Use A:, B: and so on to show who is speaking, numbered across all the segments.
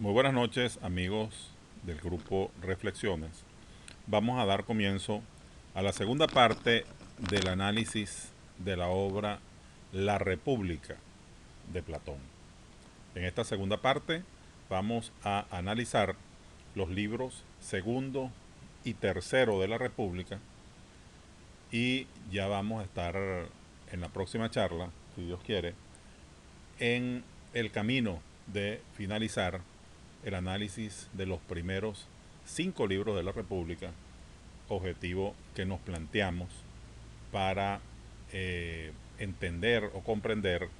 A: Muy buenas noches, amigos del grupo Reflexiones. Vamos a dar comienzo a la segunda parte del análisis de la obra La República de Platón. En esta segunda parte vamos a analizar los libros segundo y tercero de la República y ya vamos a estar en la próxima charla, si Dios quiere, en el camino de finalizar el análisis de los primeros 5 libros de la República, objetivo que nos planteamos para entender o comprender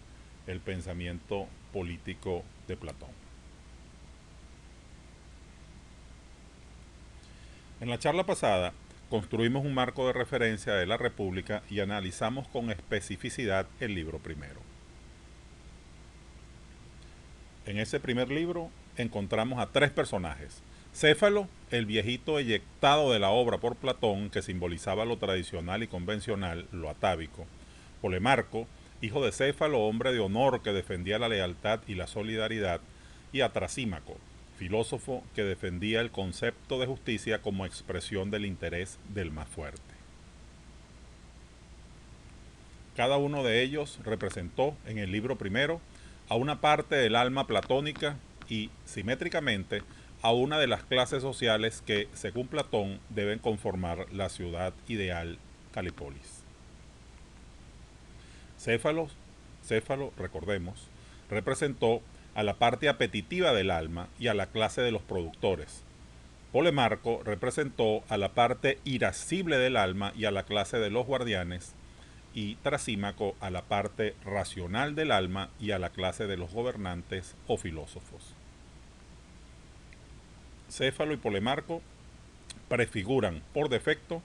A: el pensamiento político de Platón. En la charla pasada construimos un marco de referencia de la República y analizamos con especificidad el libro primero. En ese primer libro encontramos a 3 personajes. Céfalo, el viejito eyectado de la obra por Platón, que simbolizaba lo tradicional y convencional, lo atávico. Polemarco, hijo de Céfalo, hombre de honor que defendía la lealtad y la solidaridad. Y a Trasímaco, filósofo que defendía el concepto de justicia como expresión del interés del más fuerte. Cada uno de ellos representó en el libro primero a una parte del alma platónica y, simétricamente, a una de las clases sociales que, según Platón, deben conformar la ciudad ideal Calipolis. Céfalo, recordemos, representó a la parte apetitiva del alma y a la clase de los productores. Polemarco representó a la parte irascible del alma y a la clase de los guardianes, y Trasímaco a la parte racional del alma y a la clase de los gobernantes o filósofos. Céfalo y Polemarco prefiguran por defecto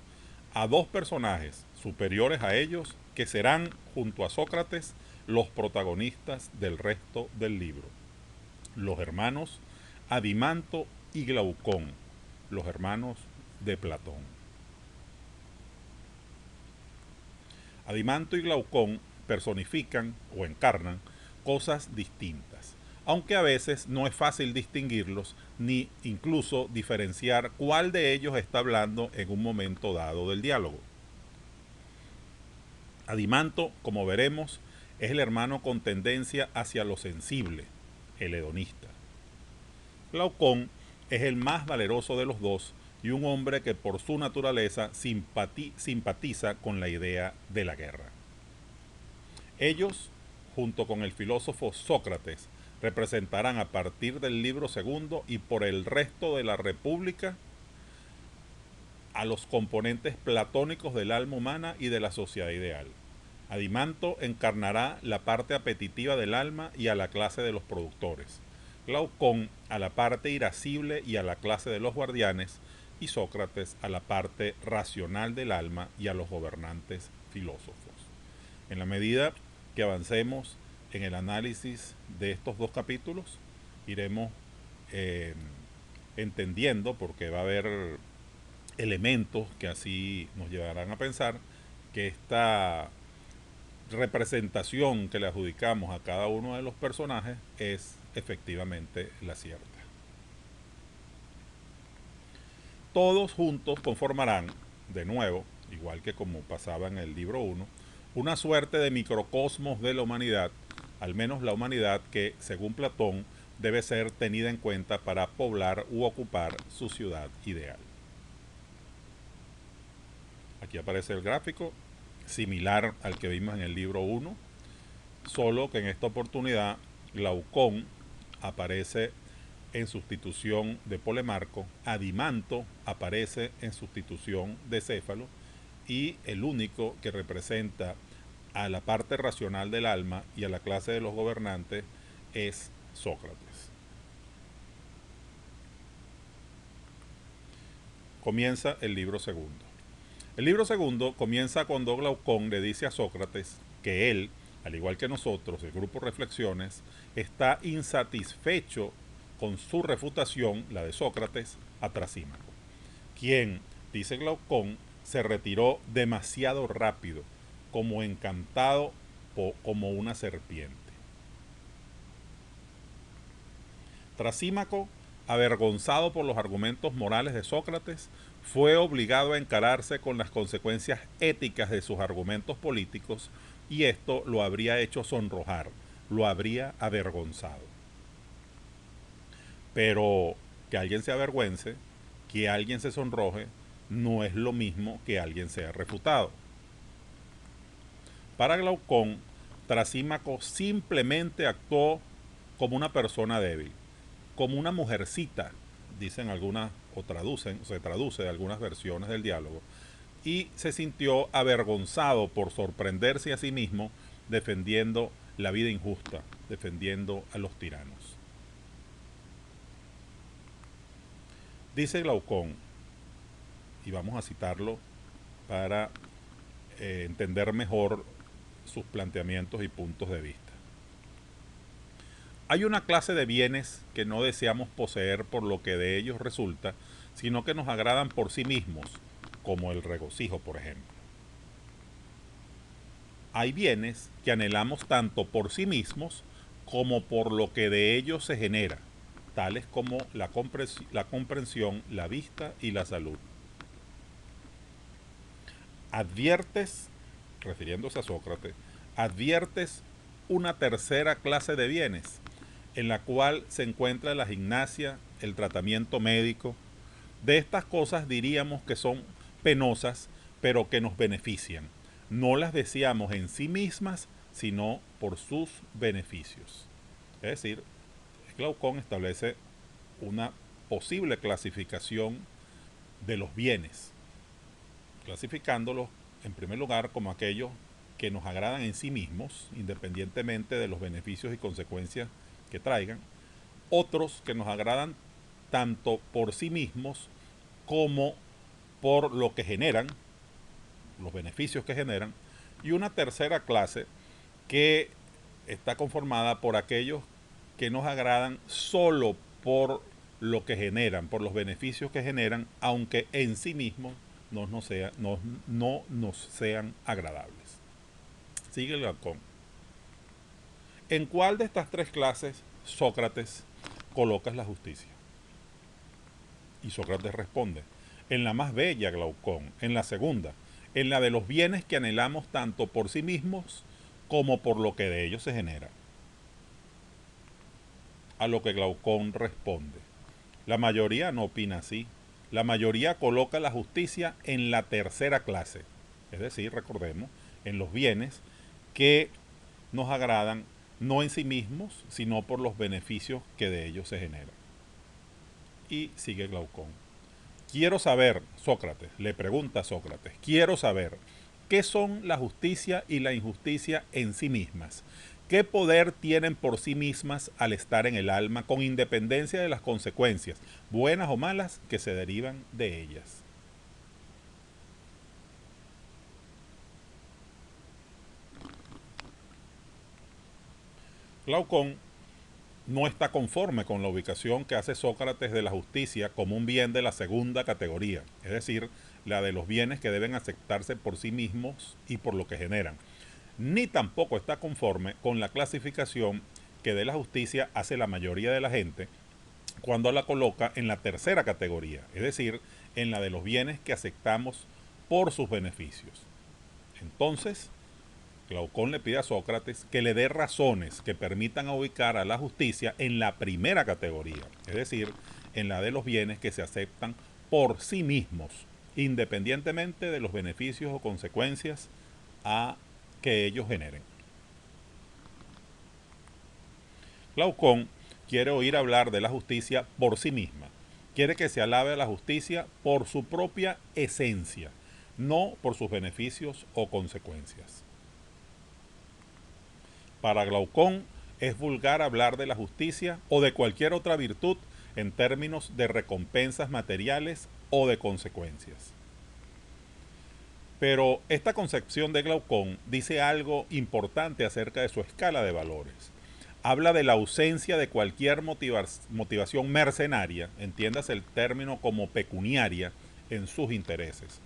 A: a 2 personajes superiores a ellos que serán, junto a Sócrates, los protagonistas del resto del libro: los hermanos Adimanto y Glaucón, los hermanos de Platón. Adimanto y Glaucón personifican o encarnan cosas distintas, aunque a veces no es fácil distinguirlos ni incluso diferenciar cuál de ellos está hablando en un momento dado del diálogo. Adimanto, como veremos, es el hermano con tendencia hacia lo sensible, el hedonista. Glaucón es el más valeroso de los dos y un hombre que por su naturaleza simpatiza con la idea de la guerra. Ellos, junto con el filósofo Sócrates, representarán a partir del libro segundo y por el resto de la República a los componentes platónicos del alma humana y de la sociedad ideal. Adimanto encarnará la parte apetitiva del alma y a la clase de los productores. Glaucón a la parte irascible y a la clase de los guardianes, y Sócrates a la parte racional del alma y a los gobernantes filósofos. En la medida que avancemos en el análisis de estos 2 capítulos, iremos eh, entendiendo, porque va a haber elementos que así nos llevarán a pensar que esta representación que le adjudicamos a cada uno de los personajes es efectivamente la cierta. Todos juntos conformarán, de nuevo, igual que como pasaba en el libro 1, una suerte de microcosmos de la humanidad, al menos la humanidad que, según Platón, debe ser tenida en cuenta para poblar u ocupar su ciudad ideal. Aquí aparece el gráfico, similar al que vimos en el libro 1, solo que en esta oportunidad Glaucón aparece en sustitución de Polemarco, Adimanto aparece en sustitución de Céfalo, y el único que representa a la parte racional del alma y a la clase de los gobernantes es Sócrates. Comienza el libro segundo. El libro segundo comienza cuando Glaucón le dice a Sócrates que él, al igual que nosotros, el grupo Reflexiones, está insatisfecho con su refutación, la de Sócrates, a Trasímaco, quien, dice Glaucón, se retiró demasiado rápido, como encantado como una serpiente. Trasímaco, avergonzado por los argumentos morales de Sócrates, fue obligado a encararse con las consecuencias éticas de sus argumentos políticos y esto lo habría hecho sonrojar, lo habría avergonzado. Pero que alguien se avergüence, que alguien se sonroje, no es lo mismo que alguien sea refutado. Para Glaucón, Trasímaco simplemente actuó como una persona débil, como una mujercita, dicen algunas, se traduce de algunas versiones del diálogo, y se sintió avergonzado por sorprenderse a sí mismo defendiendo la vida injusta, defendiendo a los tiranos. Dice Glaucón, y vamos a citarlo para entender mejor sus planteamientos y puntos de vista. Hay una clase de bienes que no deseamos poseer por lo que de ellos resulta, sino que nos agradan por sí mismos, como el regocijo, por ejemplo. Hay bienes que anhelamos tanto por sí mismos como por lo que de ellos se genera, tales como la comprensión, la vista y la salud. Adviertes, refiriéndose a Sócrates, adviertes una tercera clase de bienes, en la cual se encuentra la gimnasia, el tratamiento médico. De estas cosas diríamos que son penosas, pero que nos benefician. No las deseamos en sí mismas, sino por sus beneficios. Es decir, Glaucón establece una posible clasificación de los bienes, clasificándolos en primer lugar como aquellos que nos agradan en sí mismos, independientemente de los beneficios y consecuencias que traigan, otros que nos agradan tanto por sí mismos como por lo que generan, los beneficios que generan, y una tercera clase que está conformada por aquellos que nos agradan solo por lo que generan, por los beneficios que generan, aunque en sí mismos no nos sean agradables. Sigue el Glaucón. ¿En cuál de estas tres clases, Sócrates, colocas la justicia? Y Sócrates responde, en la más bella, Glaucón, en la segunda, en la de los bienes que anhelamos tanto por sí mismos como por lo que de ellos se genera. A lo que Glaucón responde, la mayoría no opina así, la mayoría coloca la justicia en la tercera clase, es decir, recordemos, en los bienes que nos agradan no en sí mismos, sino por los beneficios que de ellos se generan. Y sigue Glaucón. Quiero saber, Sócrates, le pregunta a Sócrates, quiero saber qué son la justicia y la injusticia en sí mismas. ¿Qué poder tienen por sí mismas al estar en el alma con independencia de las consecuencias, buenas o malas, que se derivan de ellas? Glaucón no está conforme con la ubicación que hace Sócrates de la justicia como un bien de la segunda categoría, es decir, la de los bienes que deben aceptarse por sí mismos y por lo que generan. Ni tampoco está conforme con la clasificación que de la justicia hace la mayoría de la gente cuando la coloca en la tercera categoría, es decir, en la de los bienes que aceptamos por sus beneficios. Entonces, Glaucón le pide a Sócrates que le dé razones que permitan ubicar a la justicia en la primera categoría, es decir, en la de los bienes que se aceptan por sí mismos, independientemente de los beneficios o consecuencias a que ellos generen. Glaucón quiere oír hablar de la justicia por sí misma, quiere que se alabe a la justicia por su propia esencia, no por sus beneficios o consecuencias. Para Glaucón es vulgar hablar de la justicia o de cualquier otra virtud en términos de recompensas materiales o de consecuencias. Pero esta concepción de Glaucón dice algo importante acerca de su escala de valores. Habla de la ausencia de cualquier motivación mercenaria, entiéndase el término como pecuniaria, en sus intereses.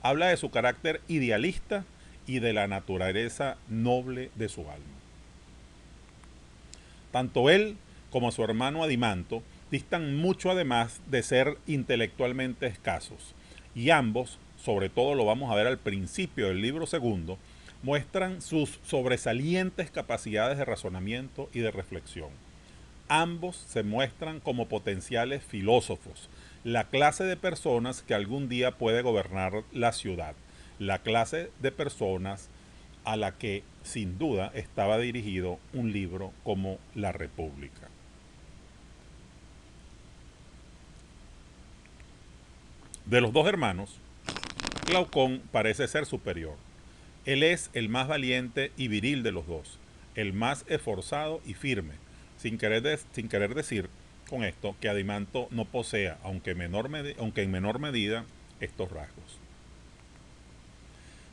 A: Habla de su carácter idealista y de la naturaleza noble de su alma. Tanto él como su hermano Adimanto, distan mucho además de ser intelectualmente escasos, y ambos, sobre todo lo vamos a ver al principio del libro segundo, muestran sus sobresalientes capacidades de razonamiento y de reflexión. Ambos se muestran como potenciales filósofos, la clase de personas que algún día puede gobernar la ciudad, la clase de personas a la que sin duda estaba dirigido un libro como La República. De los dos hermanos, Glaucón parece ser superior. Él es el más valiente y viril de los dos, el más esforzado y firme, sin querer decir con esto que Adimanto no posea, aunque en menor medida, estos rasgos.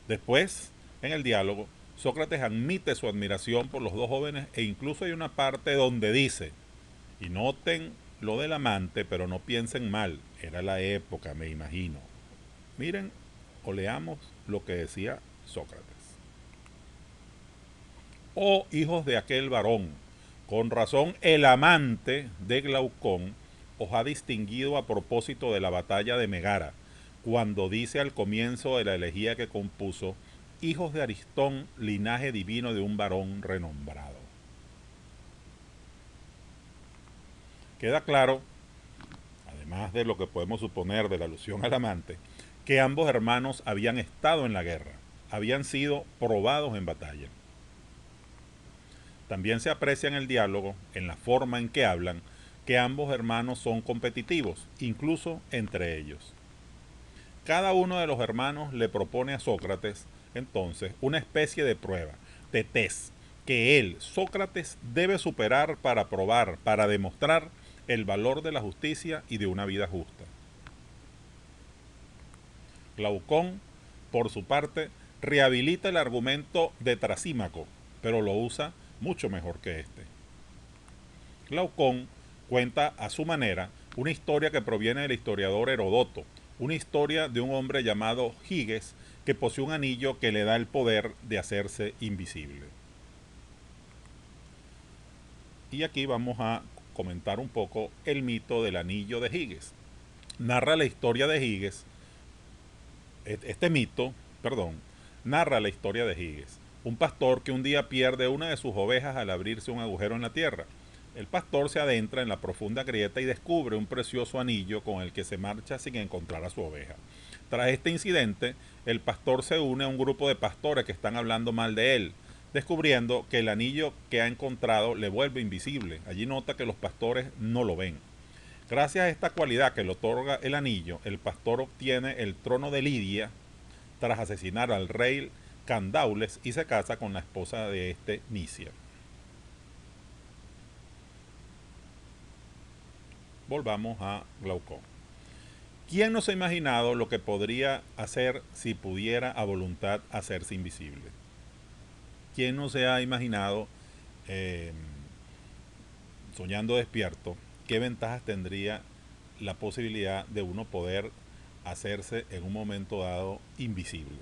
A: Después, en el diálogo, Sócrates admite su admiración por los dos jóvenes e incluso hay una parte donde dice, y noten lo del amante, pero no piensen mal, era la época, me imagino. Miren o leamos lo que decía Sócrates. Oh hijos de aquel varón, con razón el amante de Glaucón os ha distinguido a propósito de la batalla de Megara, cuando dice al comienzo de la elegía que compuso, hijos de Aristón, linaje divino de un varón renombrado. Queda claro, además de lo que podemos suponer de la alusión al amante, que ambos hermanos habían estado en la guerra, habían sido probados en batalla. También se aprecia en el diálogo, en la forma en que hablan, que ambos hermanos son competitivos, incluso entre ellos. Cada uno de los hermanos le propone a Sócrates, entonces, una especie de prueba, de test, que él, Sócrates, debe superar para probar, para demostrar el valor de la justicia y de una vida justa. Glaucón, por su parte, rehabilita el argumento de Trasímaco, pero lo usa mucho mejor que este. Glaucón cuenta a su manera una historia que proviene del historiador Herodoto, una historia de un hombre llamado Giges que posee un anillo que le da el poder de hacerse invisible. Y aquí vamos a comentar un poco el mito del anillo de Giges. Narra la historia de Giges, este mito, perdón, narra la historia de Giges, un pastor que un día pierde una de sus ovejas al abrirse un agujero en la tierra. El pastor se adentra en la profunda grieta y descubre un precioso anillo con el que se marcha sin encontrar a su oveja. Tras este incidente, el pastor se une a un grupo de pastores que están hablando mal de él, descubriendo que el anillo que ha encontrado le vuelve invisible. Allí nota que los pastores no lo ven. Gracias a esta cualidad que le otorga el anillo, el pastor obtiene el trono de Lidia tras asesinar al rey Candaules y se casa con la esposa de este, Nisia. Volvamos a Glaucón. ¿Quién no se ha imaginado lo que podría hacer si pudiera a voluntad hacerse invisible? ¿Quién no se ha imaginado, eh, soñando despierto, qué ventajas tendría la posibilidad de uno poder hacerse en un momento dado invisible?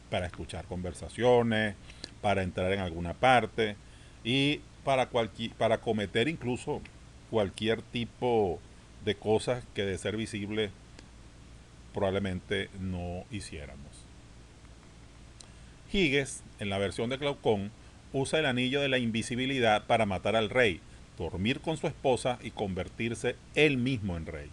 A: Para escuchar conversaciones, para entrar en alguna parte y para cometer incluso cualquier tipo de cosas que de ser visible probablemente no hiciéramos. Giges, en la versión de Glaucón, usa el anillo de la invisibilidad para matar al rey, dormir con su esposa y convertirse él mismo en rey.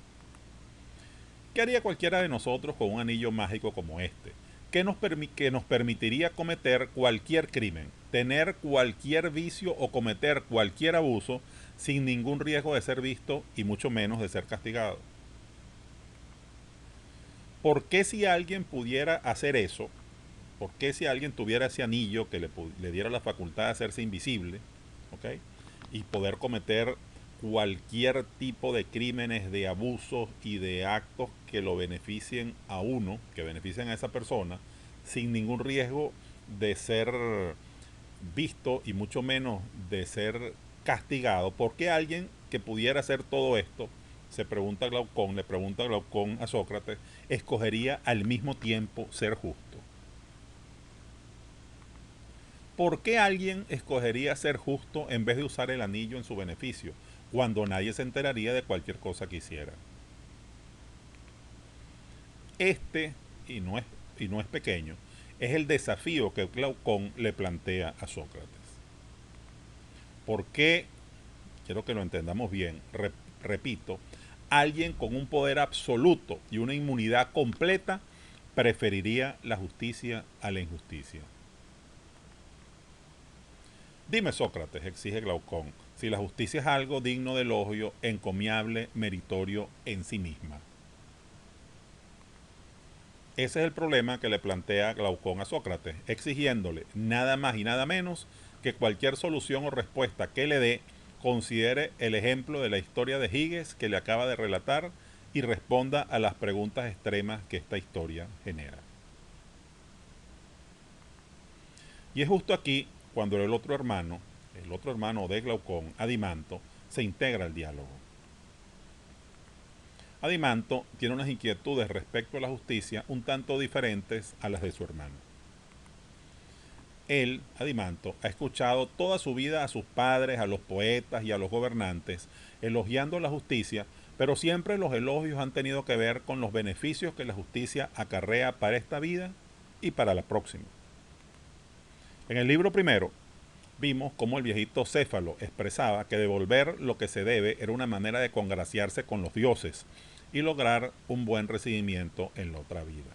A: ¿Qué haría cualquiera de nosotros con un anillo mágico como este? Que nos permitiría cometer cualquier crimen, tener cualquier vicio o cometer cualquier abuso sin ningún riesgo de ser visto y mucho menos de ser castigado. ¿Por qué si alguien pudiera hacer eso? ¿Por qué si alguien tuviera ese anillo que le diera la facultad de hacerse invisible, ¿okay? Y poder cometer cualquier tipo de crímenes, de abusos y de actos que lo beneficien a uno, que beneficien a esa persona, sin ningún riesgo de ser visto y mucho menos de ser castigado? ¿Por qué alguien que pudiera hacer todo esto, se pregunta Glaucón, le pregunta Glaucón a Sócrates, escogería al mismo tiempo ser justo? ¿Por qué alguien escogería ser justo en vez de usar el anillo en su beneficio? cuando nadie se enteraría de cualquier cosa que hiciera. Este, y no es, y no es pequeño, es el desafío que Glaucón le plantea a Sócrates. ¿Por qué? Quiero que lo entendamos bien. Repito, alguien con un poder absoluto y una inmunidad completa preferiría la justicia a la injusticia. Dime, Sócrates, exige Glaucón, si la justicia es algo digno de elogio, encomiable, meritorio en sí misma. Ese es el problema que le plantea Glaucón a Sócrates, exigiéndole nada más y nada menos que cualquier solución o respuesta que le dé considere el ejemplo de la historia de Giges que le acaba de relatar y responda a las preguntas extremas que esta historia genera. Y es justo aquí cuando el otro hermano de Glaucón, Adimanto, se integra al diálogo. Adimanto tiene unas inquietudes respecto a la justicia un tanto diferentes a las de su hermano. Él, Adimanto, ha escuchado toda su vida a sus padres, a los poetas y a los gobernantes elogiando la justicia, pero siempre los elogios han tenido que ver con los beneficios que la justicia acarrea para esta vida y para la próxima. En el libro primero vimos cómo el viejito Céfalo expresaba que devolver lo que se debe era una manera de congraciarse con los dioses y lograr un buen recibimiento en la otra vida.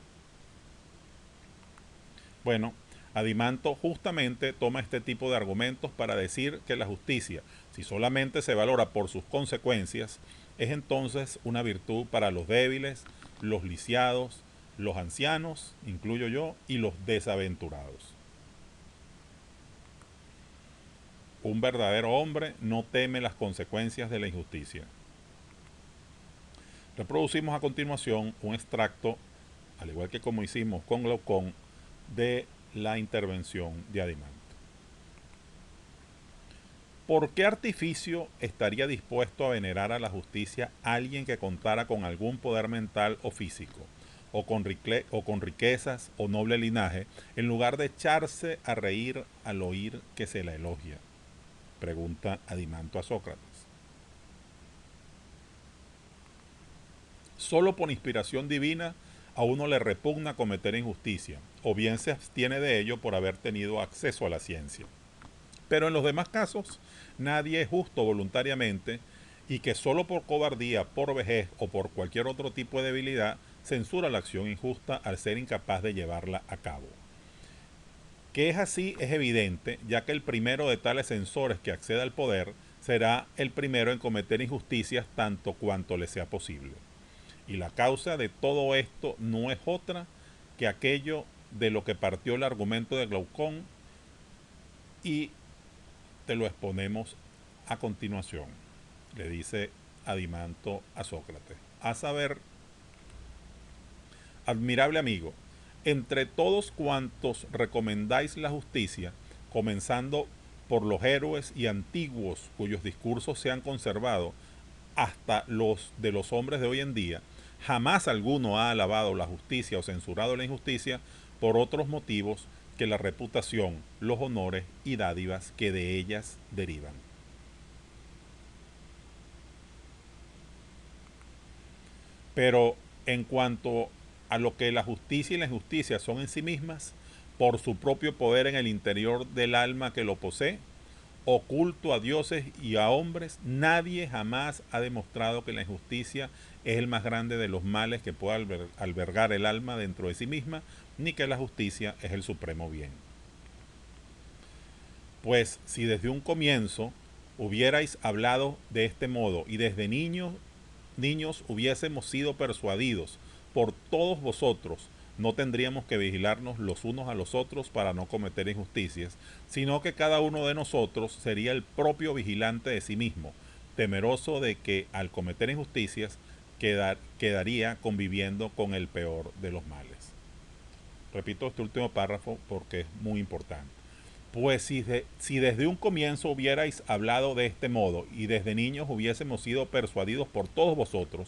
A: Bueno, Adimanto justamente toma este tipo de argumentos para decir que la justicia, si solamente se valora por sus consecuencias, es entonces una virtud para los débiles, los lisiados, los ancianos, incluyo yo, y los desaventurados. Un verdadero hombre no teme las consecuencias de la injusticia. Reproducimos a continuación un extracto, al igual que como hicimos con Glaucón, de la intervención de Adimanto. ¿Por qué artificio estaría dispuesto a venerar a la justicia alguien que contara con algún poder mental o físico, o con riquezas o noble linaje, en lugar de echarse a reír al oír que se la elogia? Pregunta Adimanto a Sócrates. Solo por inspiración divina a uno le repugna cometer injusticia, o bien se abstiene de ello por haber tenido acceso a la ciencia. Pero en los demás casos, nadie es justo voluntariamente y que solo por cobardía, por vejez o por cualquier otro tipo de debilidad censura la acción injusta al ser incapaz de llevarla a cabo. Que es así es evidente, ya que el primero de tales censores que acceda al poder será el primero en cometer injusticias tanto cuanto le sea posible. Y la causa de todo esto no es otra que aquello de lo que partió el argumento de Glaucón, y te lo exponemos a continuación. Le dice Adimanto a Sócrates. A saber, admirable amigo, entre todos cuantos recomendáis la justicia, comenzando por los héroes y antiguos cuyos discursos se han conservado, hasta los de los hombres de hoy en día, jamás alguno ha alabado la justicia o censurado la injusticia por otros motivos que la reputación, los honores y dádivas que de ellas derivan. Pero en cuanto a lo que la justicia y la injusticia son en sí mismas, por su propio poder en el interior del alma que lo posee, oculto a dioses y a hombres, nadie jamás ha demostrado que la injusticia es el más grande de los males que pueda albergar el alma dentro de sí misma, ni que la justicia es el supremo bien. Pues si desde un comienzo hubierais hablado de este modo y desde niños hubiésemos sido persuadidos por todos vosotros, no tendríamos que vigilarnos los unos a los otros para no cometer injusticias, sino que cada uno de nosotros sería el propio vigilante de sí mismo, temeroso de que al cometer injusticias quedaría conviviendo con el peor de los males. Repito este último párrafo porque es muy importante. Pues si desde un comienzo hubierais hablado de este modo y desde niños hubiésemos sido persuadidos por todos vosotros,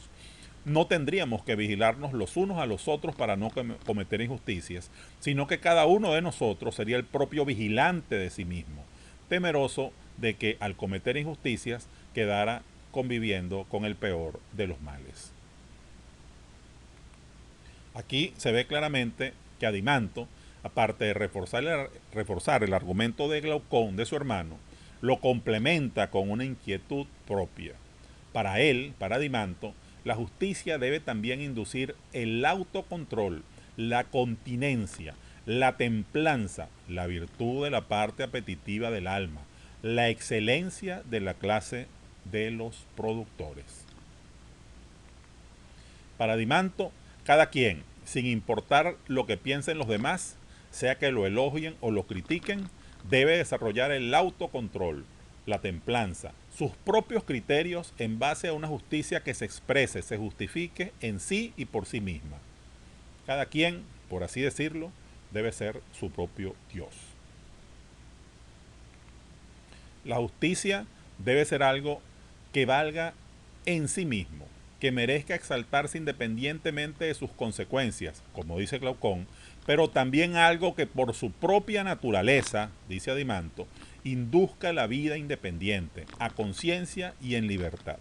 A: no tendríamos que vigilarnos los unos a los otros para no cometer injusticias, sino que cada uno de nosotros sería el propio vigilante de sí mismo, temeroso de que al cometer injusticias quedara conviviendo con el peor de los males. Aquí se ve claramente que Adimanto, aparte de reforzar el argumento de Glaucón de su hermano, lo complementa con una inquietud propia. Para él, para Adimanto, la justicia debe también inducir el autocontrol, la continencia, la templanza, la virtud de la parte apetitiva del alma, la excelencia de la clase de los productores. Para Dimanto, cada quien, sin importar lo que piensen los demás, sea que lo elogien o lo critiquen, debe desarrollar el autocontrol, la templanza, sus propios criterios en base a una justicia que se exprese, se justifique en sí y por sí misma. Cada quien, por así decirlo, debe ser su propio Dios. La justicia debe ser algo que valga en sí mismo, que merezca exaltarse independientemente de sus consecuencias, como dice Glaucón, pero también algo que por su propia naturaleza, dice Adimanto, induzca la vida independiente, a conciencia y en libertad.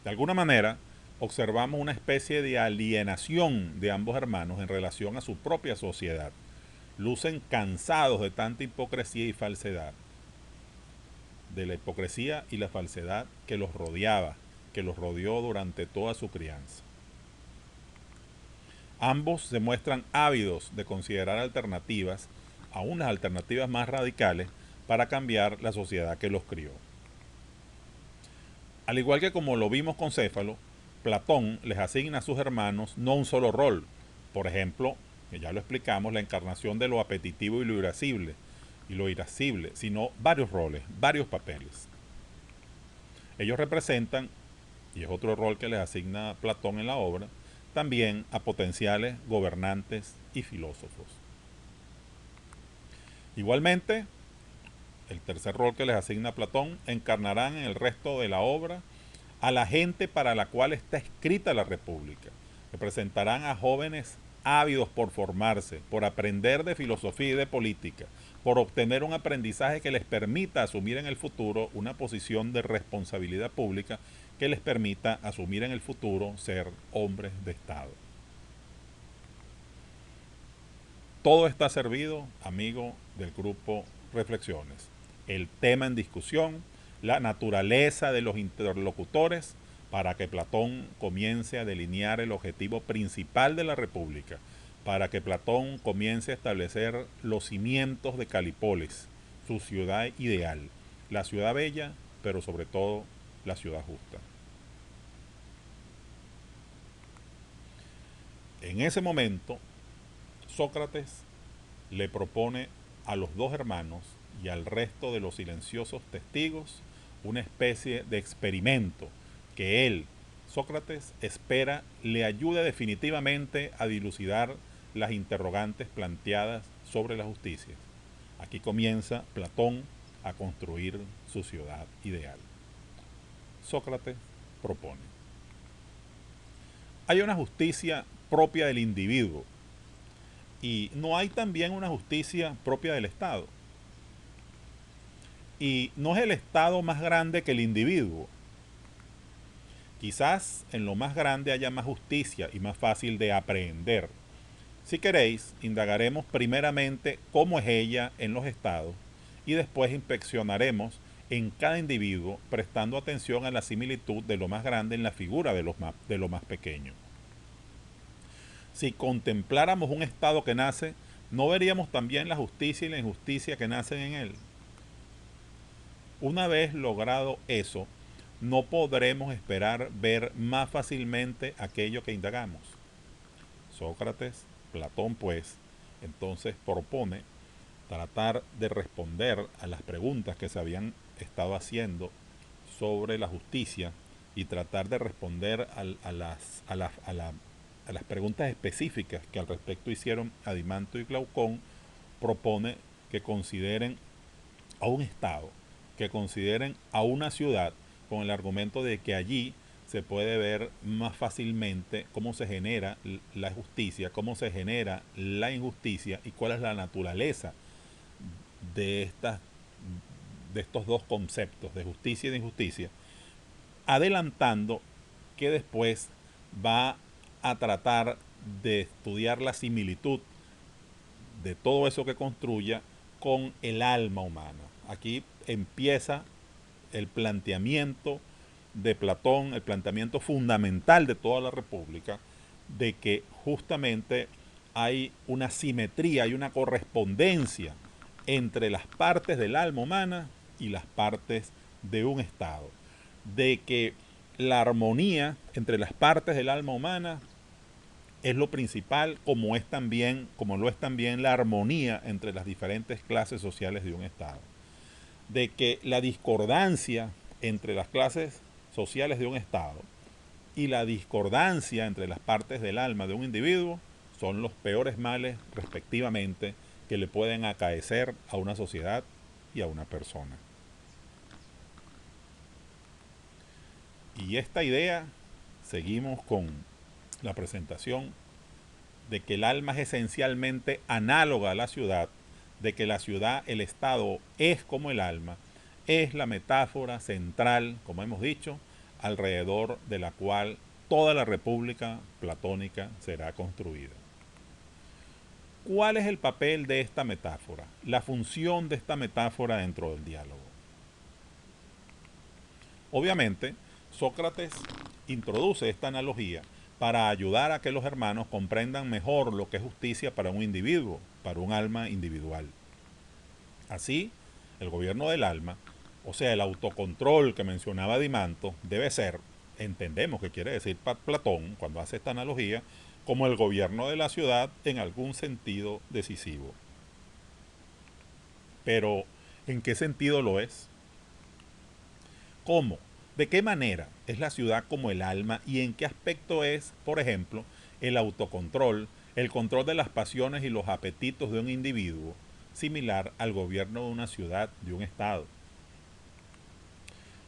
A: De alguna manera, observamos una especie de alienación de ambos hermanos en relación a su propia sociedad. Lucen cansados de tanta hipocresía y falsedad, de la hipocresía y la falsedad que los rodeaba, que los rodeó durante toda su crianza. Ambos se muestran ávidos de considerar alternativas, a unas alternativas más radicales, para cambiar la sociedad que los crió. Al igual que como lo vimos con Céfalo, Platón les asigna a sus hermanos no un solo rol, por ejemplo, que ya lo explicamos, la encarnación de lo apetitivo y lo irascible, sino varios roles, varios papeles. Ellos representan, y es otro rol que les asigna Platón en la obra, también a potenciales gobernantes y filósofos. Igualmente, el tercer rol que les asigna Platón, encarnarán en el resto de la obra a la gente para la cual está escrita la República. Representarán a jóvenes ávidos por formarse, por aprender de filosofía y de política, por obtener un aprendizaje que les permita asumir en el futuro una posición de responsabilidad pública que les permita asumir en el futuro ser hombres de Estado. Todo está servido, amigo del grupo Reflexiones. El tema en discusión, la naturaleza de los interlocutores, para que Platón comience a delinear el objetivo principal de la República, para que Platón comience a establecer los cimientos de Calípolis, su ciudad ideal, la ciudad bella, pero sobre todo la ciudad justa. En ese momento, Sócrates le propone a los dos hermanos y al resto de los silenciosos testigos una especie de experimento que él, Sócrates, espera le ayude definitivamente a dilucidar las interrogantes planteadas sobre la justicia. Aquí comienza Platón a construir su ciudad ideal. Sócrates propone: hay una justicia propia del individuo y no hay también una justicia propia del Estado. Y no es el Estado más grande que el individuo. Quizás en lo más grande haya más justicia y más fácil de aprehender. Si queréis, indagaremos primeramente cómo es ella en los estados y después inspeccionaremos en cada individuo prestando atención a la similitud de lo más grande en la figura de lo más pequeño. Si contempláramos un estado que nace, ¿no veríamos también la justicia y la injusticia que nacen en él? Una vez logrado eso, no podremos esperar ver más fácilmente aquello que indagamos. Sócrates, Platón, pues, entonces propone tratar de responder a las preguntas que se habían estado haciendo sobre la justicia y tratar de responder a las preguntas específicas que al respecto hicieron Adimanto y Glaucón. Propone que consideren a un Estado, que consideren a una ciudad, con el argumento de que allí se puede ver más fácilmente cómo se genera la justicia, cómo se genera la injusticia y cuál es la naturaleza de estas de estos dos conceptos, de justicia y de injusticia, adelantando que después va a tratar de estudiar la similitud de todo eso que construya con el alma humana. Aquí empieza el planteamiento de Platón, el planteamiento fundamental de toda la República, de que justamente hay una simetría, hay una correspondencia entre las partes del alma humana y las partes de un Estado. De que la armonía entre las partes del alma humana es lo principal, como lo es también la armonía entre las diferentes clases sociales de un Estado. De que la discordancia entre las clases sociales de un Estado y la discordancia entre las partes del alma de un individuo son los peores males, respectivamente, que le pueden acaecer a una sociedad y a una persona. Y esta idea, seguimos con la presentación, de que el alma es esencialmente análoga a la ciudad, de que la ciudad, el Estado, es como el alma, es la metáfora central, como hemos dicho, alrededor de la cual toda la república platónica será construida. ¿Cuál es el papel de esta metáfora? La función de esta metáfora dentro del diálogo. Obviamente, Sócrates introduce esta analogía para ayudar a que los hermanos comprendan mejor lo que es justicia para un individuo, para un alma individual. Así, el gobierno del alma, o sea, el autocontrol que mencionaba Dimanto, debe ser, entendemos que quiere decir Platón cuando hace esta analogía, como el gobierno de la ciudad en algún sentido decisivo. Pero, ¿en qué sentido lo es? ¿Cómo? ¿De qué manera es la ciudad como el alma y en qué aspecto es, por ejemplo, el autocontrol, el control de las pasiones y los apetitos de un individuo, similar al gobierno de una ciudad, de un Estado?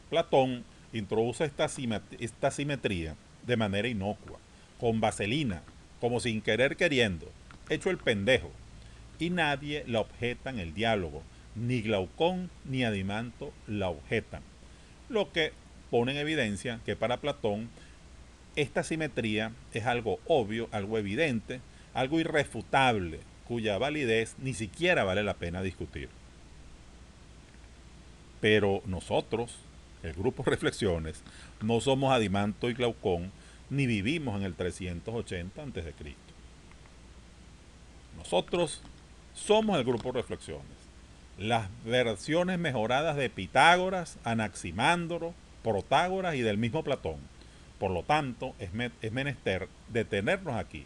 A: Platón introduce esta simetría de manera inocua, con vaselina, como sin querer queriendo, hecho el pendejo, y nadie la objeta en el diálogo, ni Glaucón ni Adimanto la objetan, lo que pone en evidencia que para Platón esta simetría es algo obvio, algo evidente, algo irrefutable, cuya validez ni siquiera vale la pena discutir. Pero nosotros, el grupo Reflexiones, no somos Adimanto y Glaucón, ni vivimos en el 380 a.C. Nosotros somos el grupo Reflexiones, las versiones mejoradas de Pitágoras, Anaximandro, Protágoras y del mismo Platón. Por lo tanto, es menester detenernos aquí,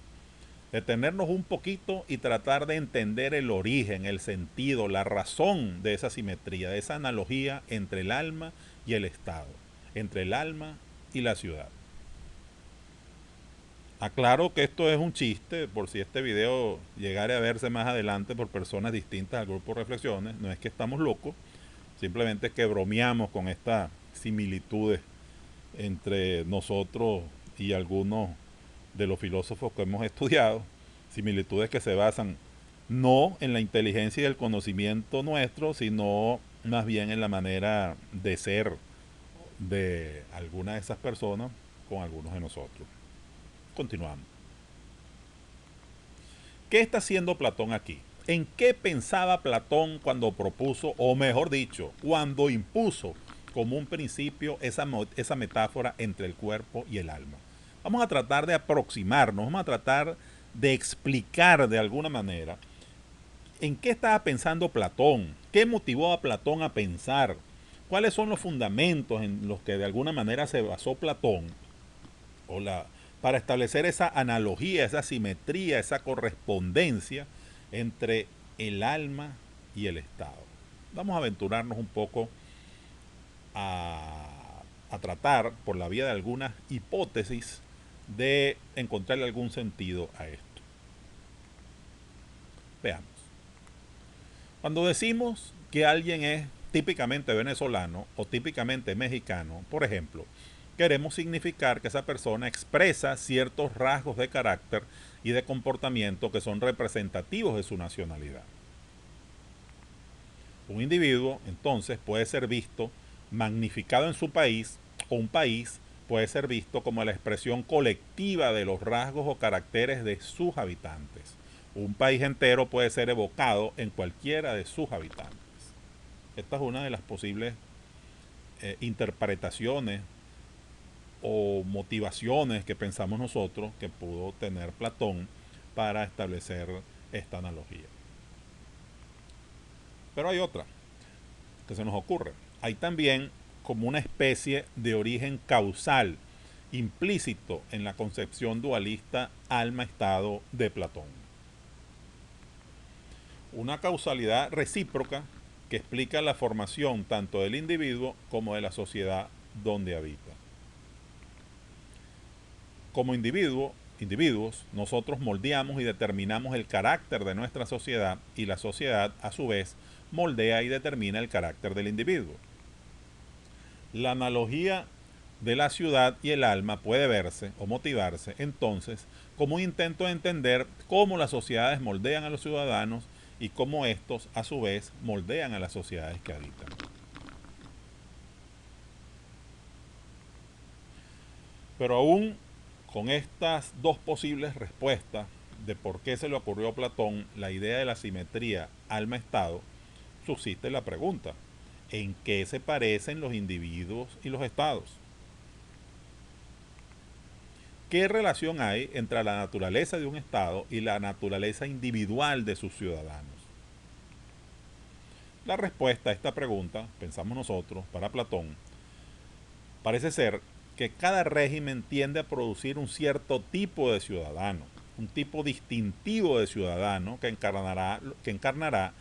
A: detenernos un poquito y tratar de entender el origen, el sentido, la razón de esa simetría, de esa analogía entre el alma y el Estado, entre el alma y la ciudad. Aclaro que esto es un chiste, por si este video llegara a verse más adelante por personas distintas al grupo Reflexiones, no es que estamos locos, simplemente es que bromeamos con estas similitudes entre nosotros y algunos de los filósofos que hemos estudiado, similitudes que se basan no en la inteligencia y el conocimiento nuestro, sino más bien en la manera de ser de algunas de esas personas con algunos de nosotros. Continuamos. ¿Qué está haciendo Platón aquí? ¿En qué pensaba Platón cuando propuso, o mejor dicho, cuando impuso como un principio esa metáfora entre el cuerpo y el alma? Vamos a tratar de aproximarnos, vamos a tratar de explicar de alguna manera en qué estaba pensando Platón, qué motivó a Platón a pensar, cuáles son los fundamentos en los que de alguna manera se basó Platón para establecer esa analogía, esa simetría, esa correspondencia entre el alma y el Estado. Vamos a aventurarnos un poco a tratar, por la vía de algunas hipótesis, de encontrarle algún sentido a esto. Veamos. Cuando decimos que alguien es típicamente venezolano o típicamente mexicano, por ejemplo, queremos significar que esa persona expresa ciertos rasgos de carácter y de comportamiento que son representativos de su nacionalidad. Un individuo, entonces, puede ser visto magnificado en su país, o un país puede ser visto como la expresión colectiva de los rasgos o caracteres de sus habitantes. Un país entero puede ser evocado en cualquiera de sus habitantes. Esta es una de las posibles interpretaciones o motivaciones que pensamos nosotros que pudo tener Platón para establecer esta analogía. Pero hay otra que se nos ocurre. Hay también como una especie de origen causal implícito en la concepción dualista alma-estado de Platón. Una causalidad recíproca que explica la formación tanto del individuo como de la sociedad donde habita. Como individuos, nosotros moldeamos y determinamos el carácter de nuestra sociedad y la sociedad, a su vez, moldea y determina el carácter del individuo. La analogía de la ciudad y el alma puede verse o motivarse, entonces, como un intento de entender cómo las sociedades moldean a los ciudadanos y cómo estos, a su vez, moldean a las sociedades que habitan. Pero aún con estas dos posibles respuestas de por qué se le ocurrió a Platón la idea de la simetría alma-estado, subsiste la pregunta: ¿en qué se parecen los individuos y los estados? ¿Qué relación hay entre la naturaleza de un estado y la naturaleza individual de sus ciudadanos? La respuesta a esta pregunta, pensamos nosotros, para Platón, parece ser que cada régimen tiende a producir un cierto tipo de ciudadano, un tipo distintivo de ciudadano que encarnará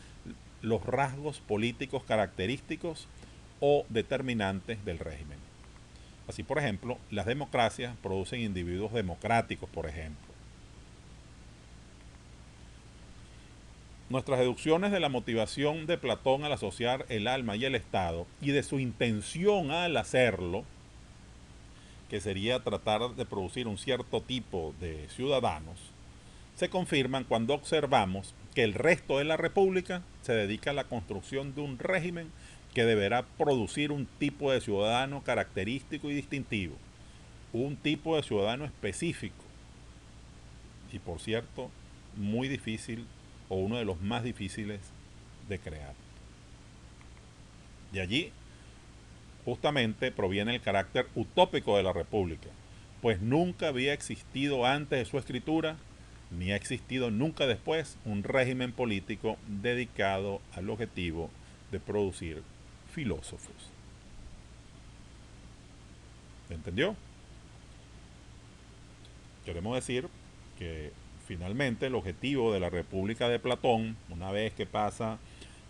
A: los rasgos políticos característicos o determinantes del régimen. Así, por ejemplo, las democracias producen individuos democráticos, por ejemplo. Nuestras deducciones de la motivación de Platón al asociar el alma y el Estado y de su intención al hacerlo, que sería tratar de producir un cierto tipo de ciudadanos, se confirman cuando observamos que el resto de la República se dedica a la construcción de un régimen que deberá producir un tipo de ciudadano característico y distintivo, un tipo de ciudadano específico y, por cierto, muy difícil o uno de los más difíciles de crear. De allí justamente proviene el carácter utópico de la República, pues nunca había existido antes de su escritura, ni ha existido nunca después, un régimen político dedicado al objetivo de producir filósofos. ¿Se entendió? Queremos decir que finalmente el objetivo de la República de Platón, una vez que pasa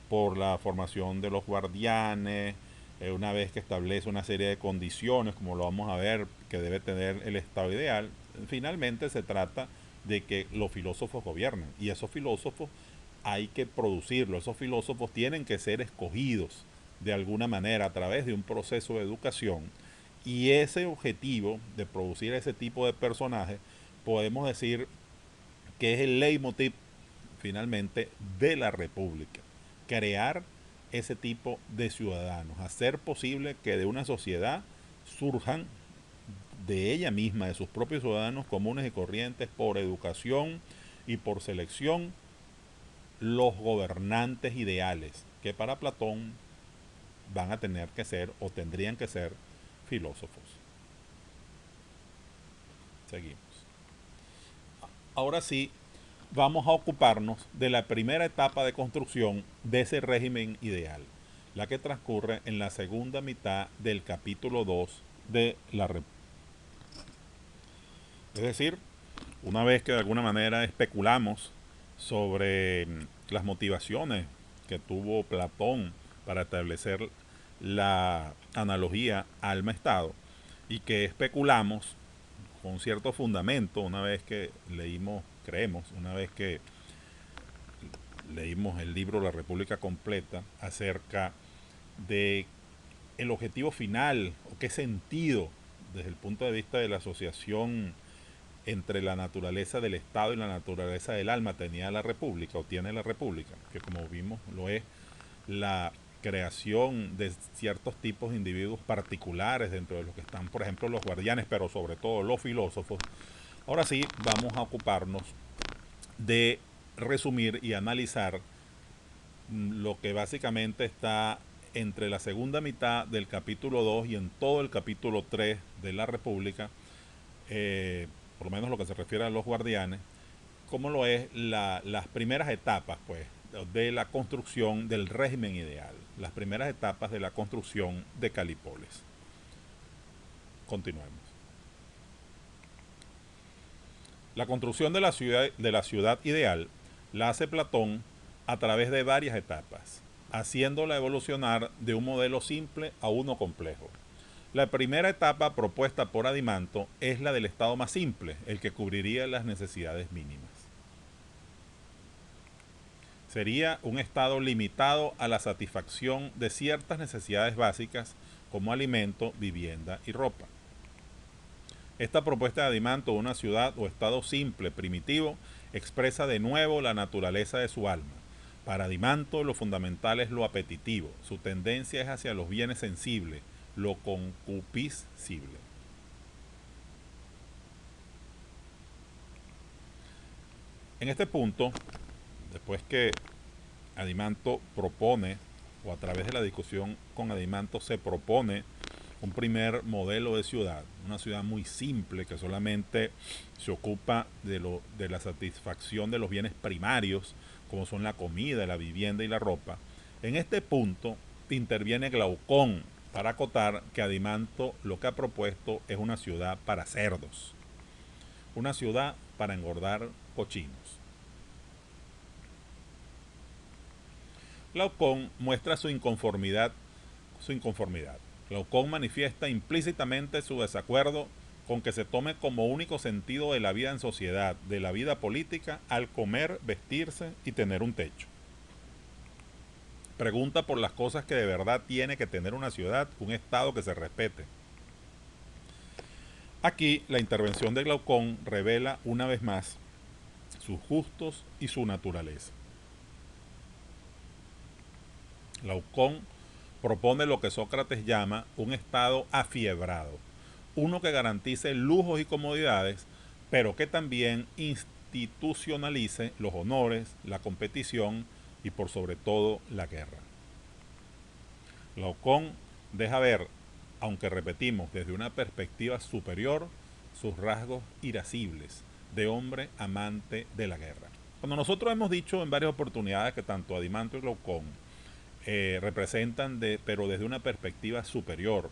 A: por la formación de los guardianes, una vez que establece una serie de condiciones, como lo vamos a ver, que debe tener el estado ideal, finalmente se trata de que los filósofos gobiernen. Y esos filósofos hay que producirlos, esos filósofos tienen que ser escogidos de alguna manera a través de un proceso de educación. Y ese objetivo de producir ese tipo de personajes, podemos decir que es el leitmotiv finalmente de la República. Crear ese tipo de ciudadanos, hacer posible que de una sociedad surjan de ella misma, de sus propios ciudadanos comunes y corrientes, por educación y por selección, los gobernantes ideales, que para Platón van a tener que ser o tendrían que ser filósofos. Seguimos. Ahora sí, vamos a ocuparnos de la primera etapa de construcción de ese régimen ideal, la que transcurre en la segunda mitad del capítulo 2 de la República. Es decir, una vez que de alguna manera especulamos sobre las motivaciones que tuvo Platón para establecer la analogía alma-estado, y que especulamos con cierto fundamento una vez que una vez que leímos el libro La República Completa, acerca de el objetivo final o qué sentido desde el punto de vista de la asociación entre la naturaleza del Estado y la naturaleza del alma tenía la República o tiene la República, que como vimos lo es la creación de ciertos tipos de individuos particulares dentro de los que están, por ejemplo, los guardianes, pero sobre todo los filósofos. Ahora sí, vamos a ocuparnos de resumir y analizar lo que básicamente está entre la segunda mitad del capítulo 2 y en todo el capítulo 3 de la República, por lo menos lo que se refiere a los guardianes, como lo es las primeras etapas, pues, de la construcción del régimen ideal, las primeras etapas de la construcción de Calipoles. Continuemos. La construcción de la ciudad ideal la hace Platón a través de varias etapas, haciéndola evolucionar de un modelo simple a uno complejo. La primera etapa propuesta por Adimanto es la del estado más simple, el que cubriría las necesidades mínimas. Sería un estado limitado a la satisfacción de ciertas necesidades básicas como alimento, vivienda y ropa. Esta propuesta de Adimanto de una ciudad o estado simple, primitivo, expresa de nuevo la naturaleza de su alma. Para Adimanto lo fundamental es lo apetitivo, su tendencia es hacia los bienes sensibles, lo concupiscible. En este punto, después que Adimanto propone, o a través de la discusión con Adimanto se propone un primer modelo de ciudad, una ciudad muy simple que solamente se ocupa de la satisfacción de los bienes primarios, como son la comida, la vivienda y la ropa. En este punto interviene Glaucón para acotar que Adimanto lo que ha propuesto es una ciudad para cerdos, una ciudad para engordar cochinos. Glaucón muestra su inconformidad. Glaucón manifiesta implícitamente su desacuerdo con que se tome como único sentido de la vida en sociedad, de la vida política, al comer, vestirse y tener un techo. Pregunta por las cosas que de verdad tiene que tener una ciudad, un estado que se respete. Aquí la intervención de Glaucón revela una vez más sus gustos y su naturaleza. Glaucón propone lo que Sócrates llama un estado afiebrado, uno que garantice lujos y comodidades, pero que también institucionalice los honores, la competición y por sobre todo la guerra. Glaucón deja ver, aunque repetimos desde una perspectiva superior, sus rasgos irascibles de hombre amante de la guerra. Cuando nosotros hemos dicho en varias oportunidades que tanto Adimanto y Glaucón representan, pero desde una perspectiva superior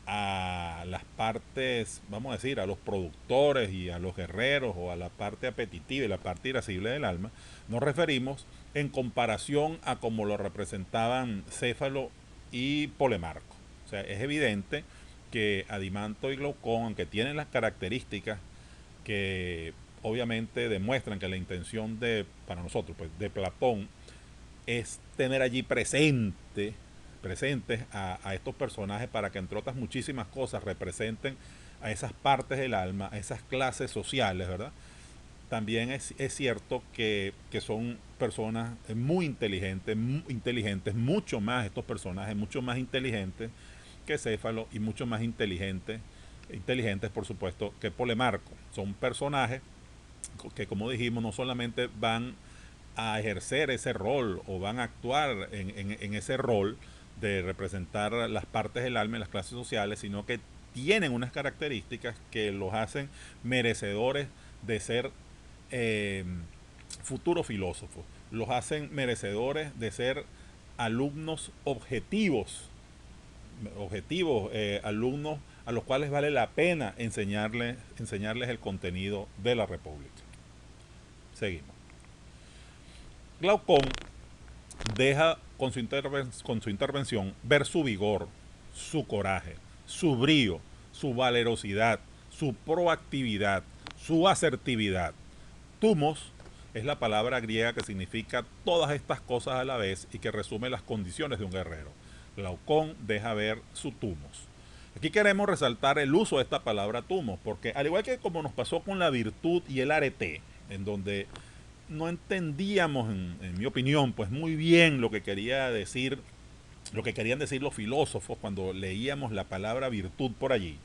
A: a las partes, vamos a decir, a los productores y a los guerreros, o a la parte apetitiva y la parte irascible del alma, nos referimos en comparación a como lo representaban Céfalo y Polemarco. O sea, es evidente que Adimanto y Glaucón, aunque tienen las características que obviamente demuestran que la intención para nosotros, pues, de Platón, es tener allí presentes a estos personajes para que, entre otras muchísimas cosas, representen a esas partes del alma, a esas clases sociales, ¿verdad? También es cierto que son personas muy inteligentes, mucho más estos personajes, mucho más inteligentes que Céfalo y mucho más inteligentes por supuesto, que Polemarco. Son personajes que, como dijimos, no solamente van a ejercer ese rol o van a actuar en ese rol de representar las partes del alma en las clases sociales, sino que tienen unas características que los hacen merecedores de ser futuros filósofos, los hacen merecedores de ser alumnos objetivos, alumnos a los cuales vale la pena enseñarles el contenido de la República. Seguimos. Glaucón deja con su intervención ver su vigor, su coraje, su brío, su valerosidad, su proactividad, su asertividad. Tumos es la palabra griega que significa todas estas cosas a la vez y que resume las condiciones de un guerrero. Glaucón deja ver su tumos. Aquí queremos resaltar el uso de esta palabra tumos, porque al igual que como nos pasó con la virtud y el arete, en donde no entendíamos, en mi opinión, pues muy bien lo que quería decir, lo que querían decir los filósofos cuando leíamos la palabra virtud por allí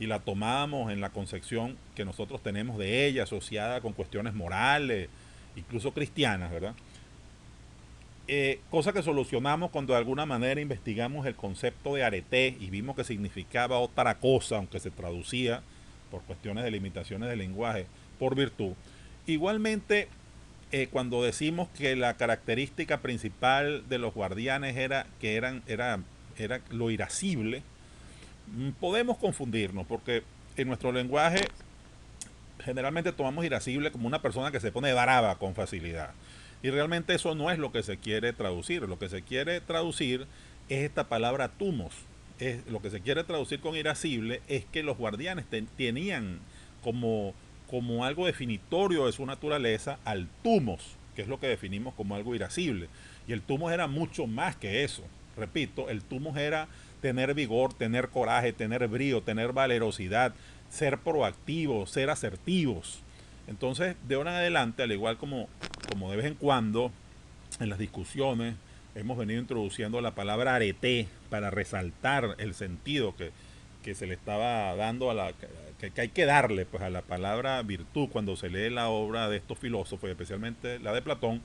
A: y la tomábamos en la concepción que nosotros tenemos de ella, asociada con cuestiones morales, incluso cristianas, ¿verdad? Cosa que solucionamos cuando de alguna manera investigamos el concepto de arete y vimos que significaba otra cosa, aunque se traducía por cuestiones de limitaciones del lenguaje, por virtud. Igualmente, cuando decimos que la característica principal de los guardianes era que era lo irascible, podemos confundirnos porque en nuestro lenguaje generalmente tomamos irascible como una persona que se pone brava con facilidad. Y realmente eso no es lo que se quiere traducir. Lo que se quiere traducir es esta palabra tumos. Lo que se quiere traducir con irascible es que los guardianes tenían como algo definitorio de su naturaleza al tumos, que es lo que definimos como algo irascible. Y el tumos era mucho más que eso. Repito, el tumos era tener vigor, tener coraje, tener brío, tener valerosidad, ser proactivos, ser asertivos. Entonces, de ahora en adelante, al igual como de vez en cuando en las discusiones hemos venido introduciendo la palabra arete para resaltar el sentido que se le estaba dando que hay que darle pues a la palabra virtud cuando se lee la obra de estos filósofos, especialmente la de Platón.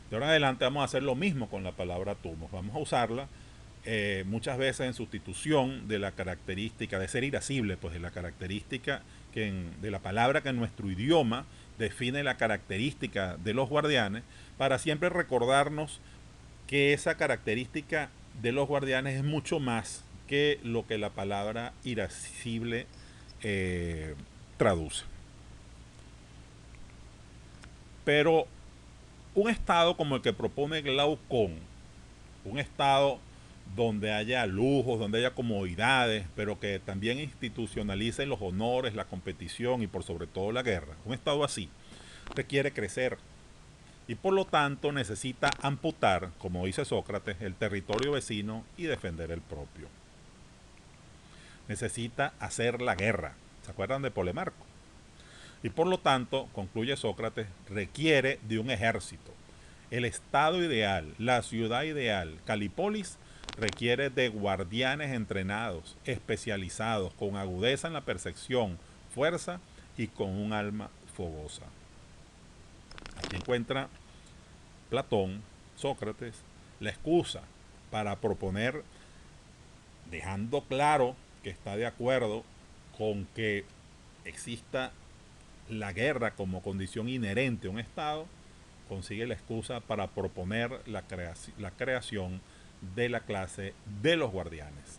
A: De ahora en adelante vamos a hacer lo mismo con la palabra tumos. Vamos a usarla muchas veces en sustitución de la característica de ser irascible, pues de la característica de la palabra que en nuestro idioma define la característica de los guardianes, para siempre recordarnos que esa característica de los guardianes es mucho más que lo que la palabra irascible traduce. Pero un estado como el que propone Glaucón, un estado donde haya lujos, donde haya comodidades, pero que también institucionalice los honores, la competición y por sobre todo la guerra. Un estado así requiere crecer y por lo tanto necesita amputar, como dice Sócrates, el territorio vecino y defender el propio. Necesita hacer la guerra. ¿Se acuerdan de Polemarco? Y por lo tanto, concluye Sócrates, requiere de un ejército. El estado ideal, la ciudad ideal, Calípolis, requiere de guardianes entrenados, especializados, con agudeza en la percepción, fuerza y con un alma fogosa. Aquí encuentra Platón, Sócrates, la excusa para proponer, dejando claro que está de acuerdo con que exista la guerra como condición inherente a un Estado, consigue la excusa para proponer la creación de la clase de los guardianes.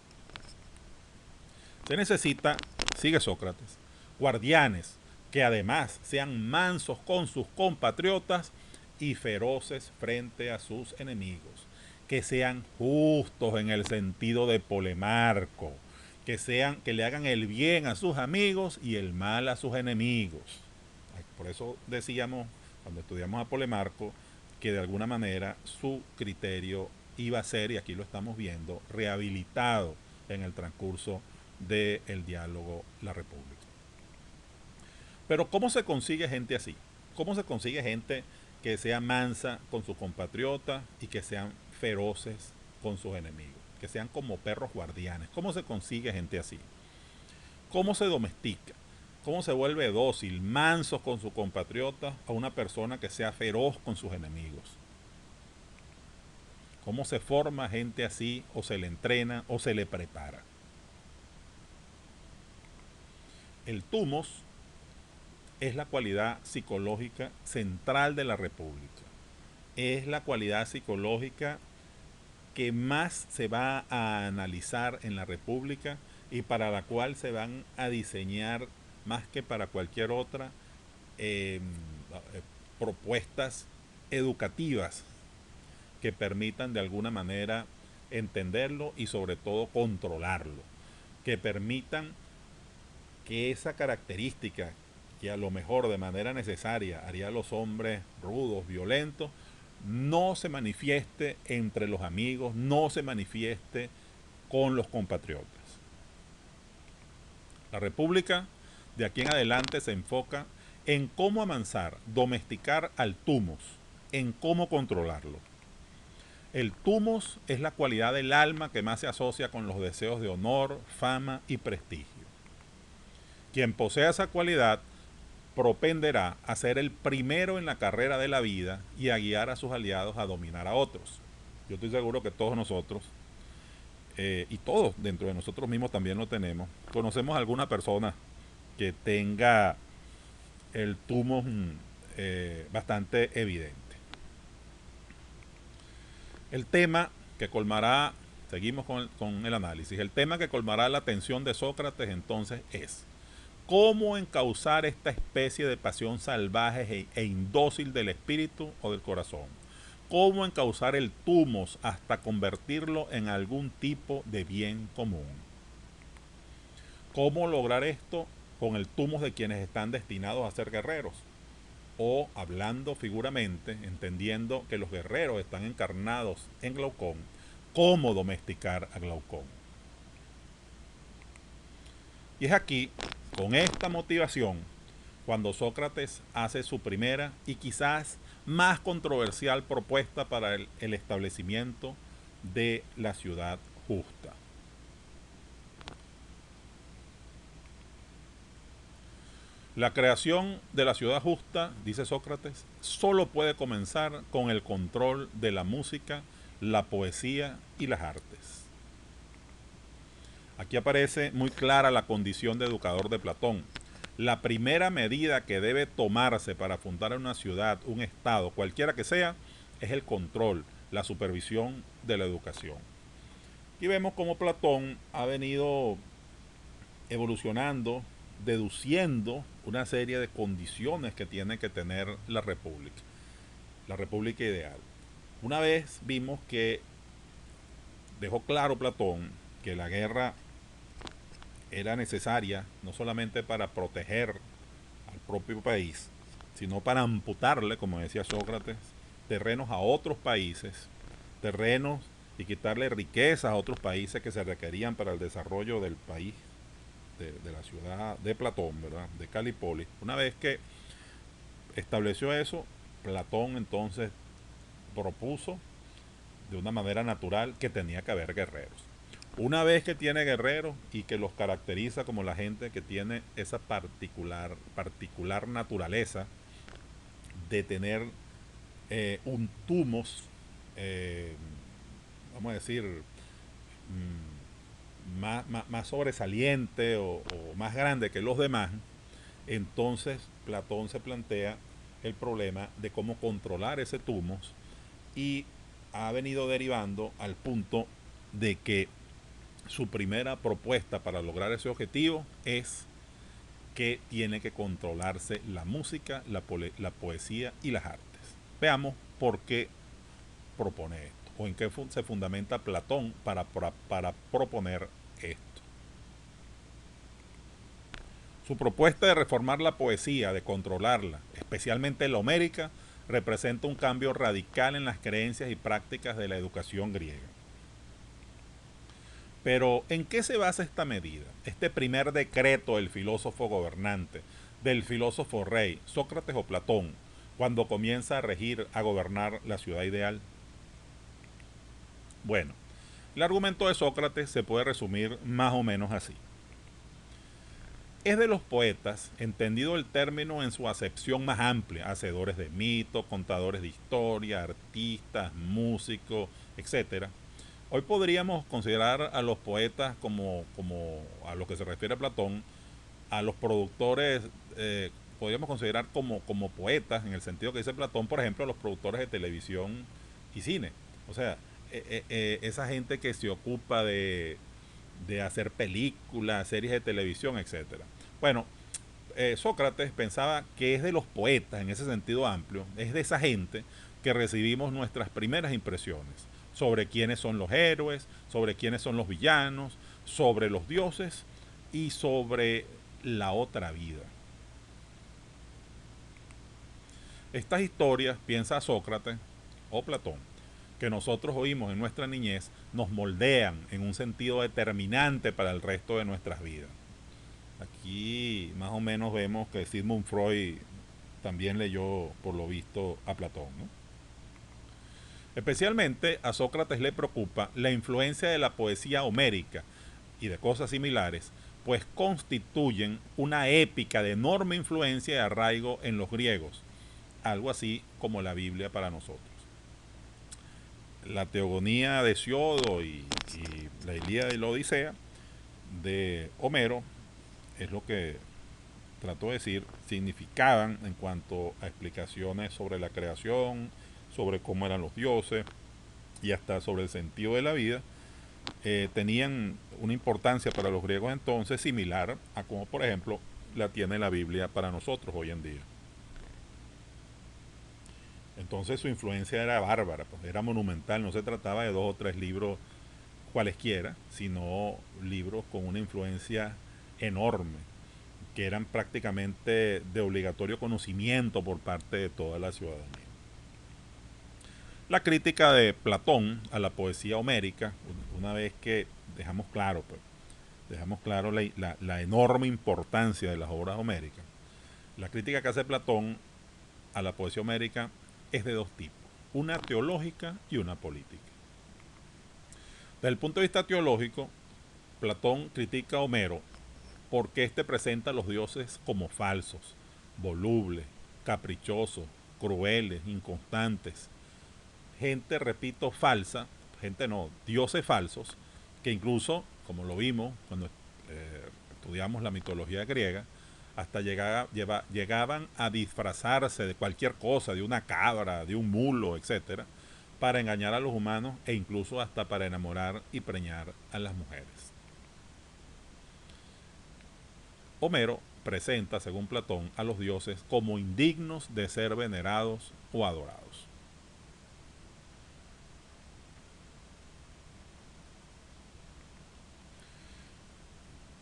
A: Se necesita, sigue Sócrates, guardianes que además sean mansos con sus compatriotas y feroces frente a sus enemigos, que sean justos en el sentido de Polemarco, que le hagan el bien a sus amigos y el mal a sus enemigos. Por eso decíamos, cuando estudiamos a Polemarco, que de alguna manera su criterio iba a ser, y aquí lo estamos viendo, rehabilitado en el transcurso del diálogo La República. Pero ¿cómo se consigue gente así? ¿Cómo se consigue gente que sea mansa con sus compatriotas y que sean feroces con sus enemigos? Que sean como perros guardianes. ¿Cómo se consigue gente así? ¿Cómo se domestica? ¿Cómo se vuelve dócil, manso con sus compatriotas a una persona que sea feroz con sus enemigos? ¿Cómo se forma gente así, o se le entrena, o se le prepara? El tumos es la cualidad psicológica central de la República. Es la cualidad psicológica que más se va a analizar en la República y para la cual se van a diseñar, más que para cualquier otra, propuestas educativas que permitan de alguna manera entenderlo y sobre todo controlarlo, que permitan que esa característica que a lo mejor de manera necesaria haría a los hombres rudos, violentos, no se manifieste entre los amigos, no se manifieste con los compatriotas. La República de aquí en adelante se enfoca en cómo amansar, domesticar al thumos, en cómo controlarlo. El thumos es la cualidad del alma que más se asocia con los deseos de honor, fama y prestigio. Quien posea esa cualidad propenderá a ser el primero en la carrera de la vida y a guiar a sus aliados a dominar a otros. Yo estoy seguro que todos nosotros, y todos dentro de nosotros mismos también lo tenemos, conocemos a alguna persona que tenga el thumos bastante evidente. El tema que colmará, seguimos con el análisis, el tema que colmará la atención de Sócrates entonces es cómo encauzar esta especie de pasión salvaje e indócil del espíritu o del corazón. Cómo encauzar el thumos hasta convertirlo en algún tipo de bien común. Cómo lograr esto con el thumos de quienes están destinados a ser guerreros. O, hablando figuramente, entendiendo que los guerreros están encarnados en Glaucón, cómo domesticar a Glaucón. Y es aquí, con esta motivación, cuando Sócrates hace su primera y quizás más controversial propuesta para el establecimiento de la ciudad justa. La creación de la ciudad justa, dice Sócrates, solo puede comenzar con el control de la música, la poesía y las artes. Aquí aparece muy clara la condición de educador de Platón. La primera medida que debe tomarse para fundar una ciudad, un estado, cualquiera que sea, es el control, la supervisión de la educación. Y vemos cómo Platón ha venido evolucionando, deduciendo una serie de condiciones que tiene que tener la república ideal. Una vez vimos que dejó claro Platón que la guerra era necesaria no solamente para proteger al propio país, sino para amputarle, como decía Sócrates, terrenos a otros países, terrenos y quitarle riquezas a otros países que se requerían para el desarrollo del país, de la ciudad de Platón, ¿verdad? De Calípolis. Una vez que estableció eso, Platón entonces propuso de una manera natural que tenía que haber guerreros. Una vez que tiene guerreros y que los caracteriza como la gente que tiene esa particular naturaleza de tener un thumos, vamos a decir, más sobresaliente o más grande que los demás, entonces Platón se plantea el problema de cómo controlar ese thumos y ha venido derivando al punto de que su primera propuesta para lograr ese objetivo es que tiene que controlarse la música, la poesía y las artes. Veamos por qué propone esto, o en qué se fundamenta Platón para proponer esto. Su propuesta de reformar la poesía, de controlarla, especialmente la homérica, representa un cambio radical en las creencias y prácticas de la educación griega. Pero, ¿en qué se basa esta medida? Este primer decreto del filósofo gobernante, del filósofo rey, Sócrates o Platón, cuando comienza a regir, a gobernar la ciudad ideal. Bueno, el argumento de Sócrates se puede resumir más o menos así. Es de los poetas, entendido el término en su acepción más amplia, hacedores de mitos, contadores de historia, artistas, músicos, etc. Hoy podríamos considerar a los poetas como a lo que se refiere a Platón, a los productores, podríamos considerar como poetas, en el sentido que dice Platón, por ejemplo, a los productores de televisión y cine. O sea, esa gente que se ocupa de hacer películas, series de televisión, etc. Bueno, Sócrates pensaba que es de los poetas, en ese sentido amplio, es de esa gente que recibimos nuestras primeras impresiones sobre quiénes son los héroes, sobre quiénes son los villanos, sobre los dioses y sobre la otra vida. Estas historias, piensa Sócrates o Platón, que nosotros oímos en nuestra niñez, nos moldean en un sentido determinante para el resto de nuestras vidas. Aquí más o menos vemos que Sigmund Freud también leyó, por lo visto, a Platón, ¿no? Especialmente a Sócrates le preocupa la influencia de la poesía homérica y de cosas similares, pues constituyen una épica de enorme influencia y arraigo en los griegos, algo así como la Biblia para nosotros. La Teogonía de Hesiodo y la Ilíada y la Odisea de Homero es lo que trato de decir, significaban en cuanto a explicaciones sobre la creación, sobre cómo eran los dioses y hasta sobre el sentido de la vida, tenían una importancia para los griegos entonces similar a como por ejemplo la tiene la Biblia para nosotros hoy en día. Entonces su influencia era bárbara, pues, era monumental, no se trataba de 2 o 3 libros cualesquiera, sino libros con una influencia enorme, que eran prácticamente de obligatorio conocimiento por parte de toda la ciudadanía. La crítica de Platón a la poesía homérica, una vez que dejamos claro, pues, dejamos claro la enorme importancia de las obras homéricas, la crítica que hace Platón a la poesía homérica es de 2 tipos, una teológica y una política. Desde el punto de vista teológico, Platón critica a Homero porque éste presenta a los dioses como falsos, volubles, caprichosos, crueles, inconstantes. Gente, repito, falsa, gente no, dioses falsos, que incluso, como lo vimos cuando estudiamos la mitología griega, hasta llegaban a disfrazarse de cualquier cosa, de una cabra, de un mulo, etcétera, para engañar a los humanos e incluso hasta para enamorar y preñar a las mujeres. Homero presenta, según Platón, a los dioses como indignos de ser venerados o adorados.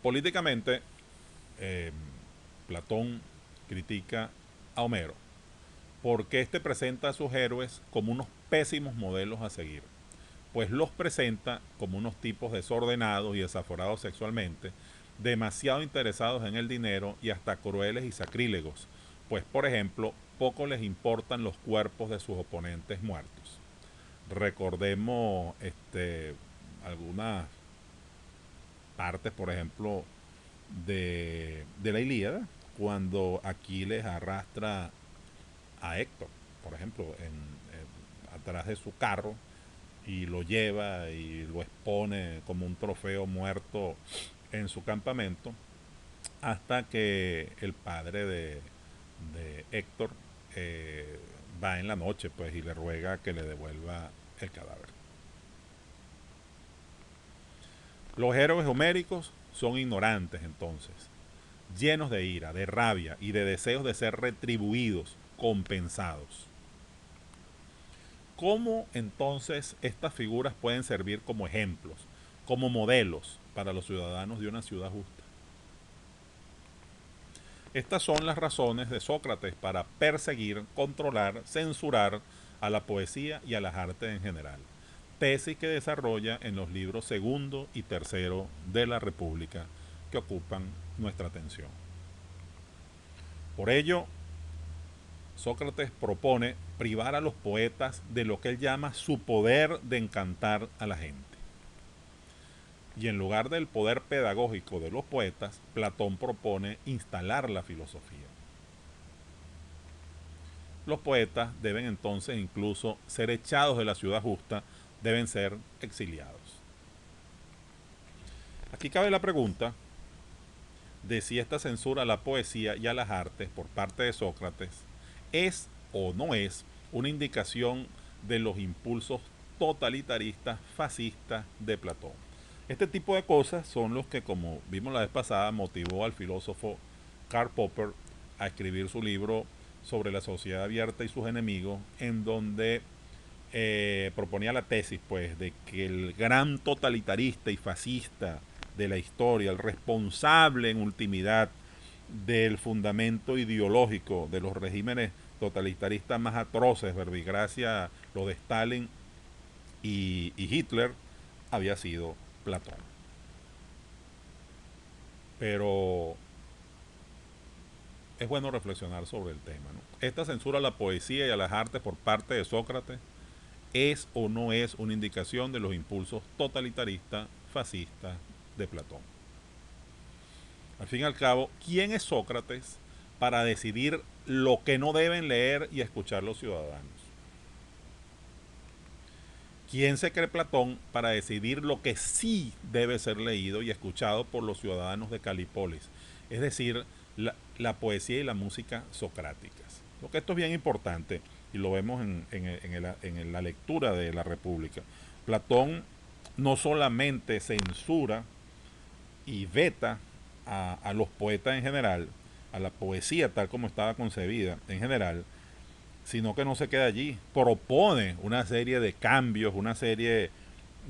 A: Políticamente, eh, Platón critica a Homero porque éste presenta a sus héroes como unos pésimos modelos a seguir, pues los presenta como unos tipos desordenados y desaforados sexualmente, demasiado interesados en el dinero y hasta crueles y sacrílegos, pues por ejemplo, poco les importan los cuerpos de sus oponentes muertos. Recordemos algunas partes, por ejemplo, de la Ilíada, cuando Aquiles arrastra a Héctor, por ejemplo, atrás de su carro y lo lleva y lo expone como un trofeo muerto en su campamento, hasta que el padre de Héctor va en la noche, pues, y le ruega que le devuelva el cadáver. Los héroes homéricos son ignorantes entonces, llenos de ira, de rabia y de deseos de ser retribuidos, compensados. ¿Cómo entonces estas figuras pueden servir como ejemplos, como modelos para los ciudadanos de una ciudad justa? Estas son las razones de Sócrates para perseguir, controlar, censurar a la poesía y a las artes en general, tesis que desarrolla en los libros segundo y tercero de la República que ocupan nuestra atención. Por ello, Sócrates propone privar a los poetas de lo que él llama su poder de encantar a la gente. Y en lugar del poder pedagógico de los poetas, Platón propone instalar la filosofía. Los poetas deben entonces incluso ser echados de la ciudad justa, deben ser exiliados. Aquí cabe la pregunta de si esta censura a la poesía y a las artes por parte de Sócrates es o no es una indicación de los impulsos totalitaristas, fascistas de Platón. Este tipo de cosas son los que, como vimos la vez pasada, motivó al filósofo Karl Popper a escribir su libro sobre la sociedad abierta y sus enemigos, en donde proponía la tesis, pues, de que el gran totalitarista y fascista de la historia, el responsable en ultimidad del fundamento ideológico de los regímenes totalitaristas más atroces, verbigracia lo de Stalin y Hitler, había sido Platón. Pero es bueno reflexionar sobre el tema, ¿no? Esta censura a la poesía y a las artes por parte de Sócrates es o no es una indicación de los impulsos totalitaristas, fascistas de Platón. Al fin y al cabo, ¿quién es Sócrates para decidir lo que no deben leer y escuchar los ciudadanos? ¿Quién se cree Platón para decidir lo que sí debe ser leído y escuchado por los ciudadanos de Calípolis? Es decir, la poesía y la música socráticas. Porque esto es bien importante y lo vemos en la lectura de la República. Platón no solamente censura y veta a los poetas en general, a la poesía tal como estaba concebida en general, sino que no se queda allí, propone una serie de cambios, una serie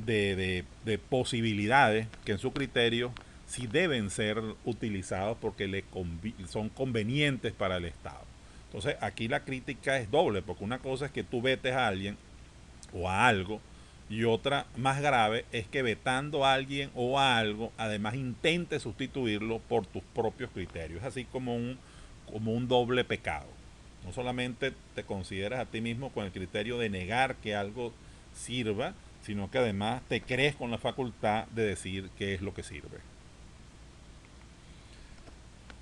A: de posibilidades que en su criterio sí deben ser utilizados porque son convenientes para el Estado. Entonces aquí la crítica es doble, porque una cosa es que tú vetes a alguien o a algo, y otra más grave es que vetando a alguien o a algo, además intente sustituirlo por tus propios criterios. Es así como un doble pecado. No solamente te consideras a ti mismo con el criterio de negar que algo sirva, sino que además te crees con la facultad de decir qué es lo que sirve.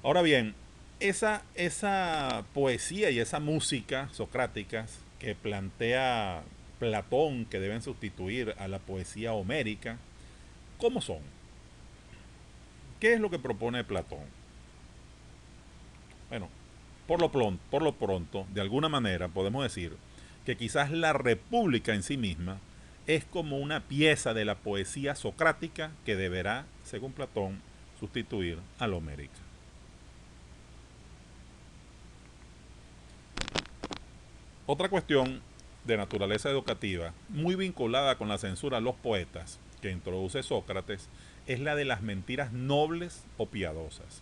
A: Ahora bien, esa poesía y esa música socráticas que plantea Platón que deben sustituir a la poesía homérica, ¿cómo son? ¿Qué es lo que propone Platón? Bueno, por lo pronto, de alguna manera podemos decir que quizás la república en sí misma es como una pieza de la poesía socrática que deberá, según Platón, sustituir a la homérica. Otra cuestión de naturaleza educativa, muy vinculada con la censura a los poetas, que introduce Sócrates, es la de las mentiras nobles o piadosas.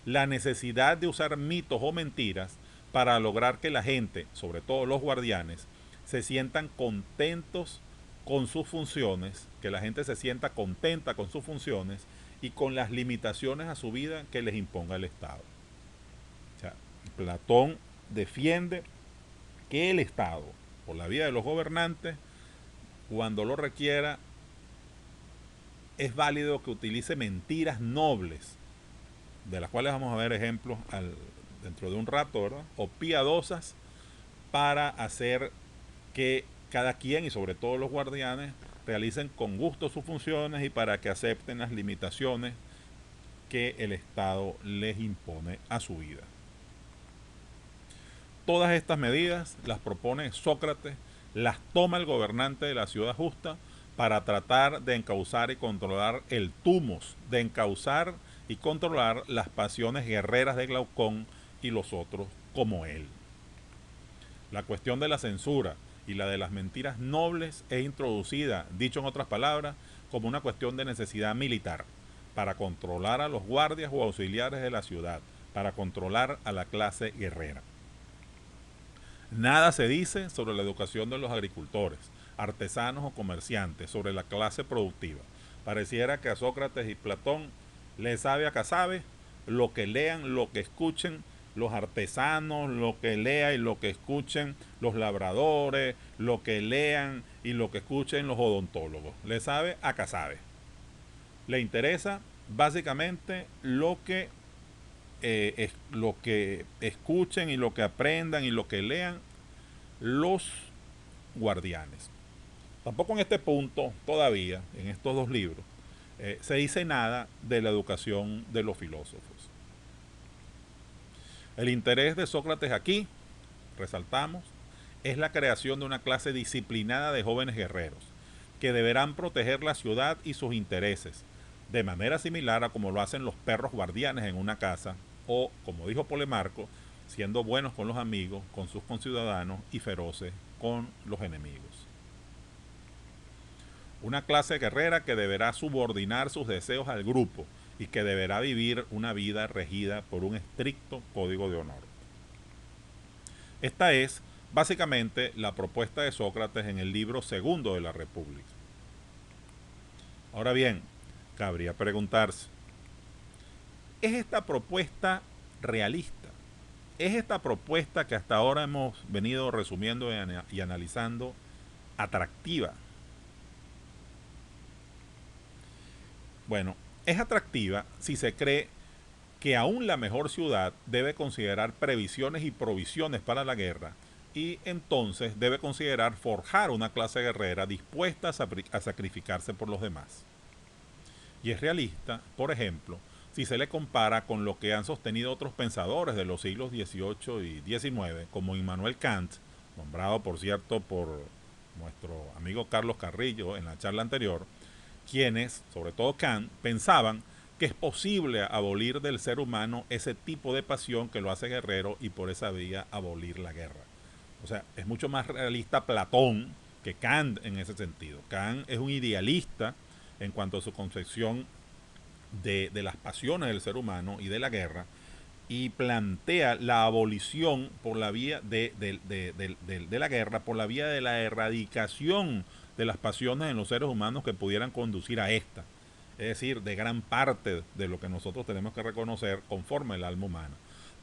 A: La necesidad de usar mitos o mentiras para lograr que la gente, sobre todo los guardianes, se sientan contentos con sus funciones, que la gente se sienta contenta con sus funciones y con las limitaciones a su vida que les imponga el Estado. O sea, Platón defiende que el Estado, por la vía de los gobernantes, cuando lo requiera, es válido que utilice mentiras nobles, de las cuales vamos a ver ejemplos dentro de un rato, ¿verdad? O piadosas, para hacer que cada quien, y sobre todo los guardianes, realicen con gusto sus funciones y para que acepten las limitaciones que el Estado les impone a su vida. Todas estas medidas las propone Sócrates, las toma el gobernante de la ciudad justa para tratar de encauzar y controlar el tumos, de encauzar y controlar las pasiones guerreras de Glaucón y los otros como él. La cuestión de la censura y la de las mentiras nobles es introducida, dicho en otras palabras, como una cuestión de necesidad militar, para controlar a los guardias o auxiliares de la ciudad, para controlar a la clase guerrera. Nada se dice sobre la educación de los agricultores, artesanos o comerciantes, sobre la clase productiva. Pareciera que a Sócrates y Platón les sabe a casabe lo que lean, lo que escuchen los artesanos, lo que lean y lo que escuchen los labradores, lo que lean y lo que escuchen los odontólogos. Les sabe a casabe. Le interesa básicamente lo que escuchen y lo que aprendan y lo que lean los guardianes. Tampoco en este punto, todavía, en estos dos libros, se dice nada de la educación de los filósofos. El interés de Sócrates aquí, resaltamos, es la creación de una clase disciplinada de jóvenes guerreros, que deberán proteger la ciudad y sus intereses, de manera similar a como lo hacen los perros guardianes en una casa, o, como dijo Polemarco, siendo buenos con los amigos, con sus conciudadanos y feroces con los enemigos. Una clase guerrera que deberá subordinar sus deseos al grupo y que deberá vivir una vida regida por un estricto código de honor. Esta es básicamente la propuesta de Sócrates en el libro segundo de la República. Ahora bien, cabría preguntarse, ¿es esta propuesta realista? ¿Es esta propuesta que hasta ahora hemos venido resumiendo y analizando atractiva? Bueno, es atractiva si se cree que aún la mejor ciudad debe considerar previsiones y provisiones para la guerra y entonces debe considerar forjar una clase guerrera dispuesta a sacrificarse por los demás. Y es realista, por ejemplo, si se le compara con lo que han sostenido otros pensadores de los siglos XVIII y XIX, como Immanuel Kant, nombrado por cierto por nuestro amigo Carlos Carrillo en la charla anterior, quienes, sobre todo Kant, pensaban que es posible abolir del ser humano ese tipo de pasión que lo hace guerrero y por esa vía abolir la guerra. O sea, es mucho más realista Platón que Kant en ese sentido. Kant es un idealista en cuanto a su concepción de las pasiones del ser humano y de la guerra, y plantea la abolición por la vía de la guerra, por la vía de la erradicación de las pasiones en los seres humanos que pudieran conducir a esta. Es decir, de gran parte de lo que nosotros tenemos que reconocer conforme el alma humana.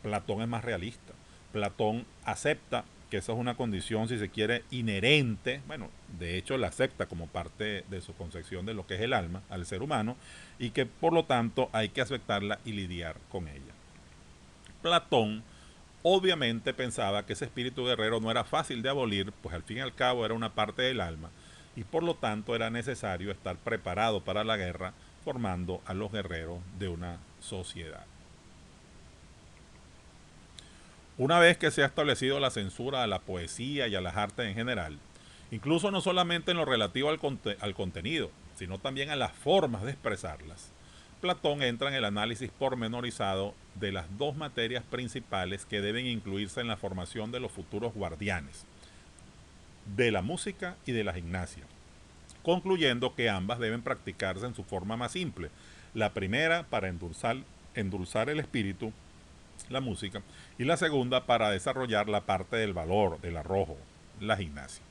A: Platón es más realista. Platón acepta que esa es una condición, si se quiere, inherente, bueno, de hecho la acepta como parte de su concepción de lo que es el alma al ser humano, y que por lo tanto hay que aceptarla y lidiar con ella. Platón obviamente pensaba que ese espíritu guerrero no era fácil de abolir, pues al fin y al cabo era una parte del alma, y por lo tanto era necesario estar preparado para la guerra, formando a los guerreros de una sociedad. Una vez que se ha establecido la censura a la poesía y a las artes en general, incluso no solamente en lo relativo al contenido, sino también a las formas de expresarlas, Platón entra en el análisis pormenorizado de las dos materias principales que deben incluirse en la formación de los futuros guardianes, de la música y de la gimnasia, concluyendo que ambas deben practicarse en su forma más simple. La primera para endulzar el espíritu, la música, y la segunda para desarrollar la parte del valor, del arrojo, la gimnasia.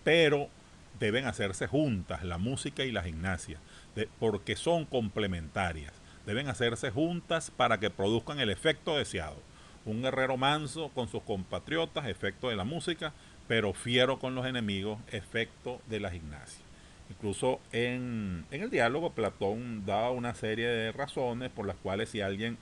A: Pero deben hacerse juntas la música y la gimnasia, porque son complementarias. Deben hacerse juntas para que produzcan el efecto deseado. Un guerrero manso con sus compatriotas, efecto de la música, pero fiero con los enemigos, efecto de la gimnasia. Incluso en el diálogo Platón da una serie de razones por las cuales si alguien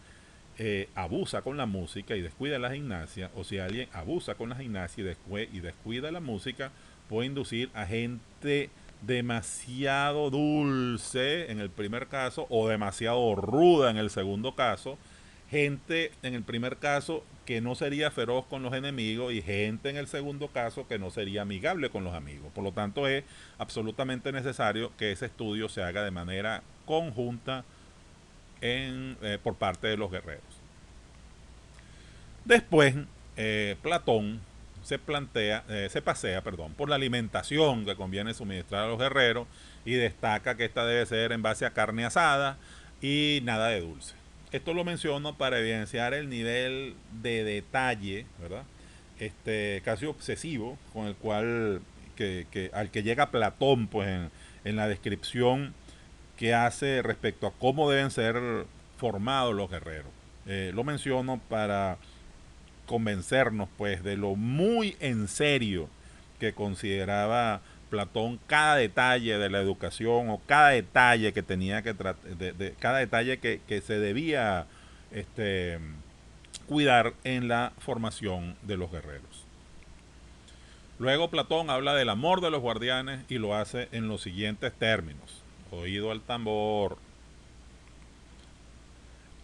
A: abusa con la música y descuida la gimnasia, o si alguien abusa con la gimnasia y descuida la música, puede inducir a gente demasiado dulce en el primer caso o demasiado ruda en el segundo caso, gente en el primer caso que no sería feroz con los enemigos y gente en el segundo caso que no sería amigable con los amigos. Por lo tanto es absolutamente necesario que ese estudio se haga de manera conjunta por parte de los guerreros. Después, Platón se pasea por la alimentación que conviene suministrar a los guerreros y destaca que esta debe ser en base a carne asada y nada de dulce. Esto lo menciono para evidenciar el nivel de detalle, ¿verdad? Casi obsesivo con el cual al que llega Platón pues en la descripción que hace respecto a cómo deben ser formados los guerreros. Lo menciono para convencernos pues de lo muy en serio que consideraba Platón cada detalle de la educación o cada detalle que tenía que cada detalle que se debía cuidar en la formación de los guerreros. Luego Platón habla del amor de los guardianes y lo hace en los siguientes términos. Oído al tambor.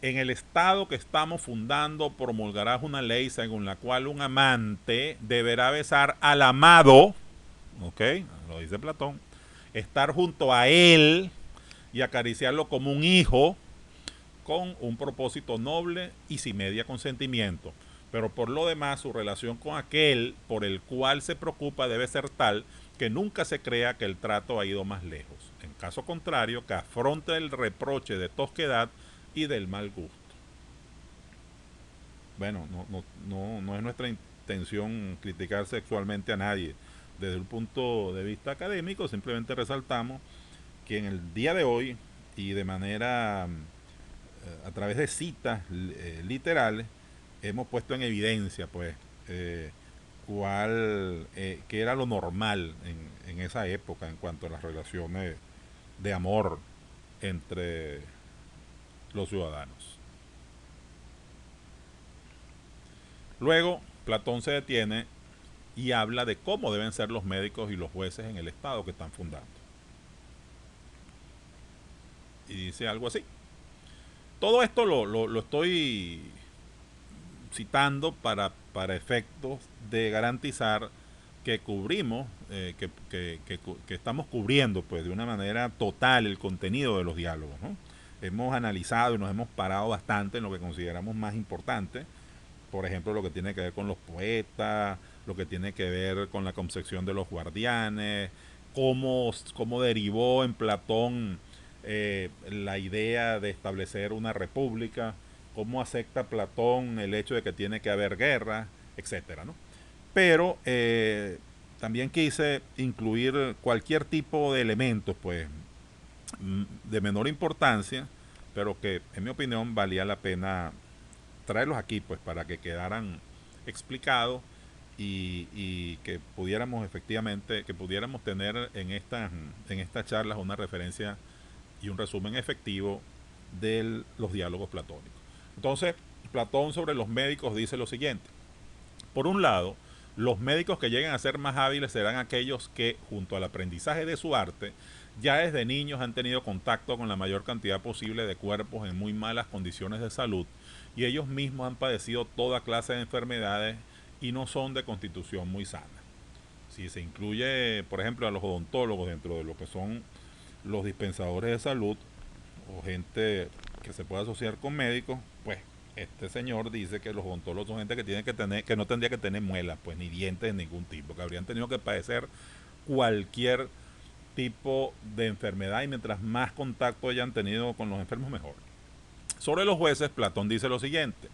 A: En el estado que estamos fundando promulgarás una ley según la cual un amante deberá besar al amado, ¿ok? Lo dice Platón, estar junto a él y acariciarlo como un hijo con un propósito noble y sin media consentimiento. Pero por lo demás, su relación con aquel por el cual se preocupa debe ser tal que nunca se crea que el trato ha ido más lejos. En caso contrario, que afronte el reproche de tosquedad y del mal gusto. Bueno, no es nuestra intención criticar sexualmente a nadie. Desde el punto de vista académico, simplemente resaltamos que en el día de hoy y de manera a través de citas literales, hemos puesto en evidencia, pues, qué era lo normal en esa época en cuanto a las relaciones de amor entre los ciudadanos. Luego, Platón se detiene y habla de cómo deben ser los médicos y los jueces en el Estado que están fundando. Y dice algo así. Todo esto lo estoy citando para efectos de garantizar que cubrimos, que estamos cubriendo pues de una manera total el contenido de los diálogos, ¿no? Hemos analizado y nos hemos parado bastante en lo que consideramos más importante, por ejemplo, lo que tiene que ver con los poetas, lo que tiene que ver con la concepción de los guardianes, cómo derivó en Platón la idea de establecer una república, cómo acepta Platón el hecho de que tiene que haber guerra, etcétera, ¿no? Pero también quise incluir cualquier tipo de elementos, pues, de menor importancia, pero que en mi opinión valía la pena traerlos aquí, pues, para que quedaran explicados y que pudiéramos efectivamente, que pudiéramos tener en estas charlas una referencia y un resumen efectivo de los diálogos platónicos. Entonces, Platón sobre los médicos dice lo siguiente. Por un lado, los médicos que lleguen a ser más hábiles serán aquellos que, junto al aprendizaje de su arte, ya desde niños han tenido contacto con la mayor cantidad posible de cuerpos en muy malas condiciones de salud y ellos mismos han padecido toda clase de enfermedades y no son de constitución muy sana. Si se incluye, por ejemplo, a los odontólogos dentro de lo que son los dispensadores de salud o gente que se puede asociar con médicos, pues este señor dice que los odontólogos son gente que tiene que tener, que no tendría que tener muelas, pues ni dientes de ningún tipo, que habrían tenido que padecer cualquier tipo de enfermedad y mientras más contacto hayan tenido con los enfermos mejor. Sobre los jueces, Platón dice lo siguiente: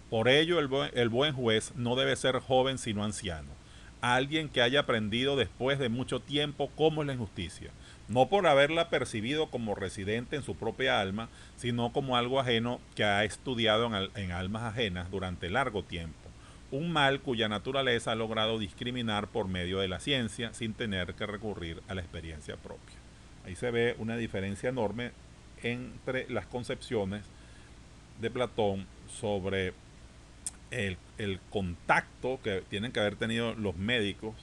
A: por ello el buen juez no debe ser joven sino anciano, alguien que haya aprendido después de mucho tiempo cómo es la injusticia, no por haberla percibido como residente en su propia alma, sino como algo ajeno que ha estudiado en almas ajenas durante largo tiempo, un mal cuya naturaleza ha logrado discriminar por medio de la ciencia sin tener que recurrir a la experiencia propia. Ahí se ve una diferencia enorme entre las concepciones de Platón sobre el contacto que tienen que haber tenido los médicos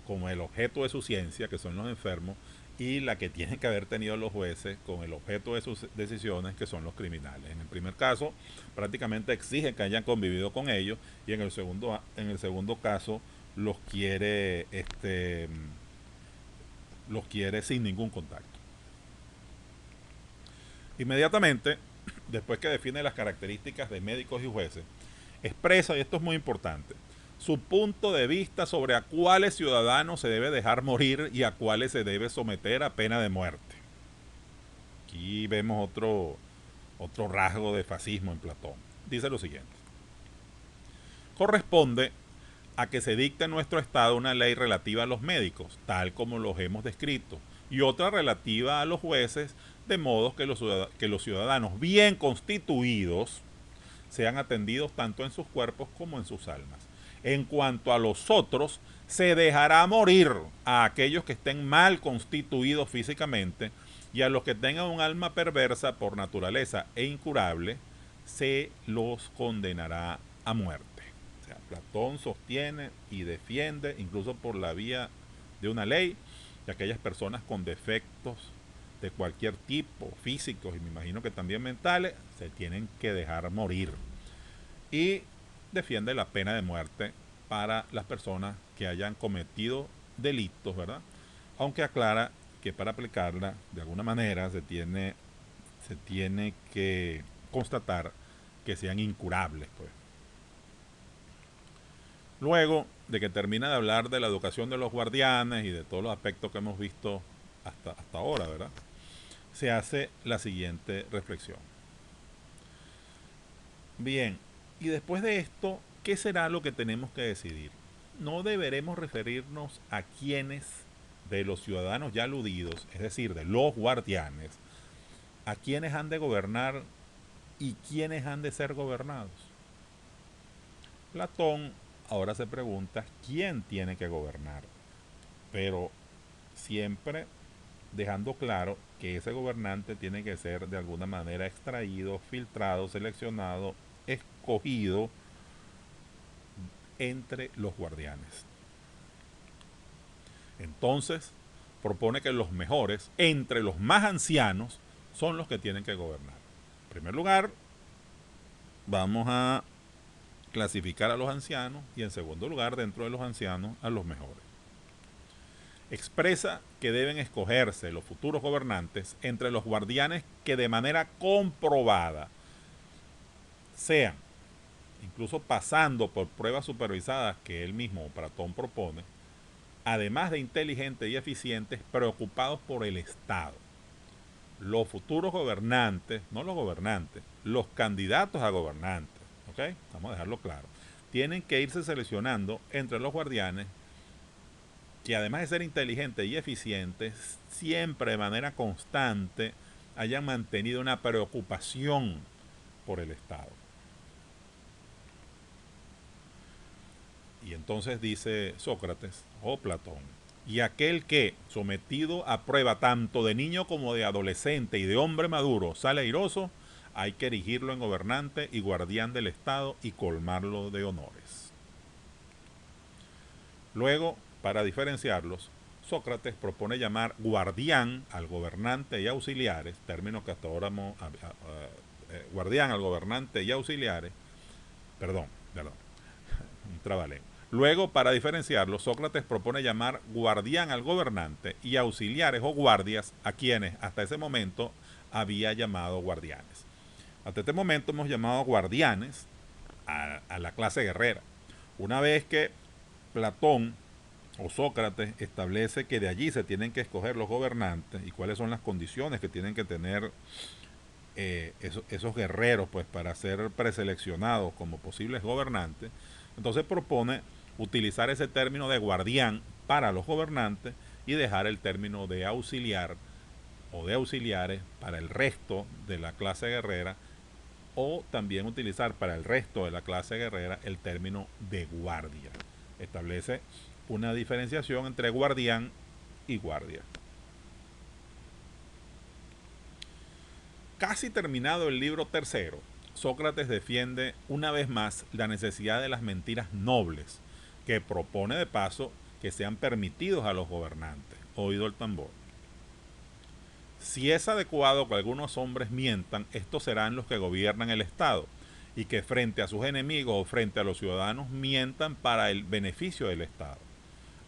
A: con el objeto de su ciencia, que son los enfermos, y la que tienen que haber tenido los jueces con el objeto de sus decisiones, que son los criminales. En el primer caso, prácticamente exigen que hayan convivido con ellos, y en el segundo caso los quiere sin ningún contacto. Inmediatamente, después que define las características de médicos y jueces, expresa, y esto es muy importante, su punto de vista sobre a cuáles ciudadanos se debe dejar morir y a cuáles se debe someter a pena de muerte. Aquí vemos otro rasgo de fascismo en Platón. Dice lo siguiente: corresponde a que se dicte en nuestro Estado una ley relativa a los médicos, tal como los hemos descrito, y otra relativa a los jueces, de modo que los ciudadanos bien constituidos sean atendidos tanto en sus cuerpos como en sus almas. En cuanto a los otros, se dejará morir a aquellos que estén mal constituidos físicamente, y a los que tengan un alma perversa por naturaleza e incurable, se los condenará a muerte. O sea, Platón sostiene y defiende, incluso por la vía de una ley, que aquellas personas con defectos de cualquier tipo, físicos y me imagino que también mentales, se tienen que dejar morir. Y defiende la pena de muerte para las personas que hayan cometido delitos, ¿verdad? Aunque aclara que para aplicarla, de alguna manera, se tiene que constatar que sean incurables, pues. Luego de que termina de hablar de la educación de los guardianes y de todos los aspectos que hemos visto hasta ahora, ¿verdad?, se hace la siguiente reflexión. Bien, y después de esto, ¿qué será lo que tenemos que decidir? No deberemos referirnos a quienes de los ciudadanos ya aludidos, es decir, de los guardianes, a quienes han de gobernar ¿Y quiénes han de ser gobernados? Platón ahora se pregunta quién tiene que gobernar, pero siempre dejando claro que ese gobernante tiene que ser de alguna manera extraído, filtrado, seleccionado, escogido entre los guardianes. Entonces, propone que los mejores, entre los más ancianos, son los que tienen que gobernar. En primer lugar, vamos a clasificar a los ancianos y en segundo lugar, dentro de los ancianos, a los mejores. Expresa que deben escogerse los futuros gobernantes entre los guardianes que de manera comprobada sean, incluso pasando por pruebas supervisadas que él mismo, Platón, propone, además de inteligentes y eficientes, preocupados por el Estado. Los futuros gobernantes, no los gobernantes, los candidatos a gobernantes, ¿ok? Vamos a dejarlo claro. Tienen que irse seleccionando entre los guardianes que además de ser inteligentes y eficientes, siempre de manera constante hayan mantenido una preocupación por el Estado. Y entonces dice Sócrates o Platón, y aquel que, sometido a prueba tanto de niño como de adolescente y de hombre maduro, sale airoso, hay que erigirlo en gobernante y guardián del Estado y colmarlo de honores. Luego, para diferenciarlos, Sócrates propone llamar guardián al gobernante y auxiliares, término que hasta ahora guardián al gobernante y auxiliares, perdón, un trabalengua. Luego, para diferenciarlos, Sócrates propone llamar guardián al gobernante y auxiliares o guardias a quienes hasta ese momento había llamado guardianes. Hasta este momento hemos llamado guardianes a la clase guerrera. Una vez que Platón o Sócrates establece que de allí se tienen que escoger los gobernantes y cuáles son las condiciones que tienen que tener esos guerreros pues para ser preseleccionados como posibles gobernantes, entonces propone utilizar ese término de guardián para los gobernantes y dejar el término de auxiliar o de auxiliares para el resto de la clase guerrera, o también utilizar para el resto de la clase guerrera el término de guardia. Establece una diferenciación entre guardián y guardia. Casi terminado el libro tercero, Sócrates defiende una vez más la necesidad de las mentiras nobles, que propone de paso que sean permitidos a los gobernantes. Oído el tambor. Si es adecuado que algunos hombres mientan, estos serán los que gobiernan el Estado, y que frente a sus enemigos o frente a los ciudadanos mientan para el beneficio del Estado.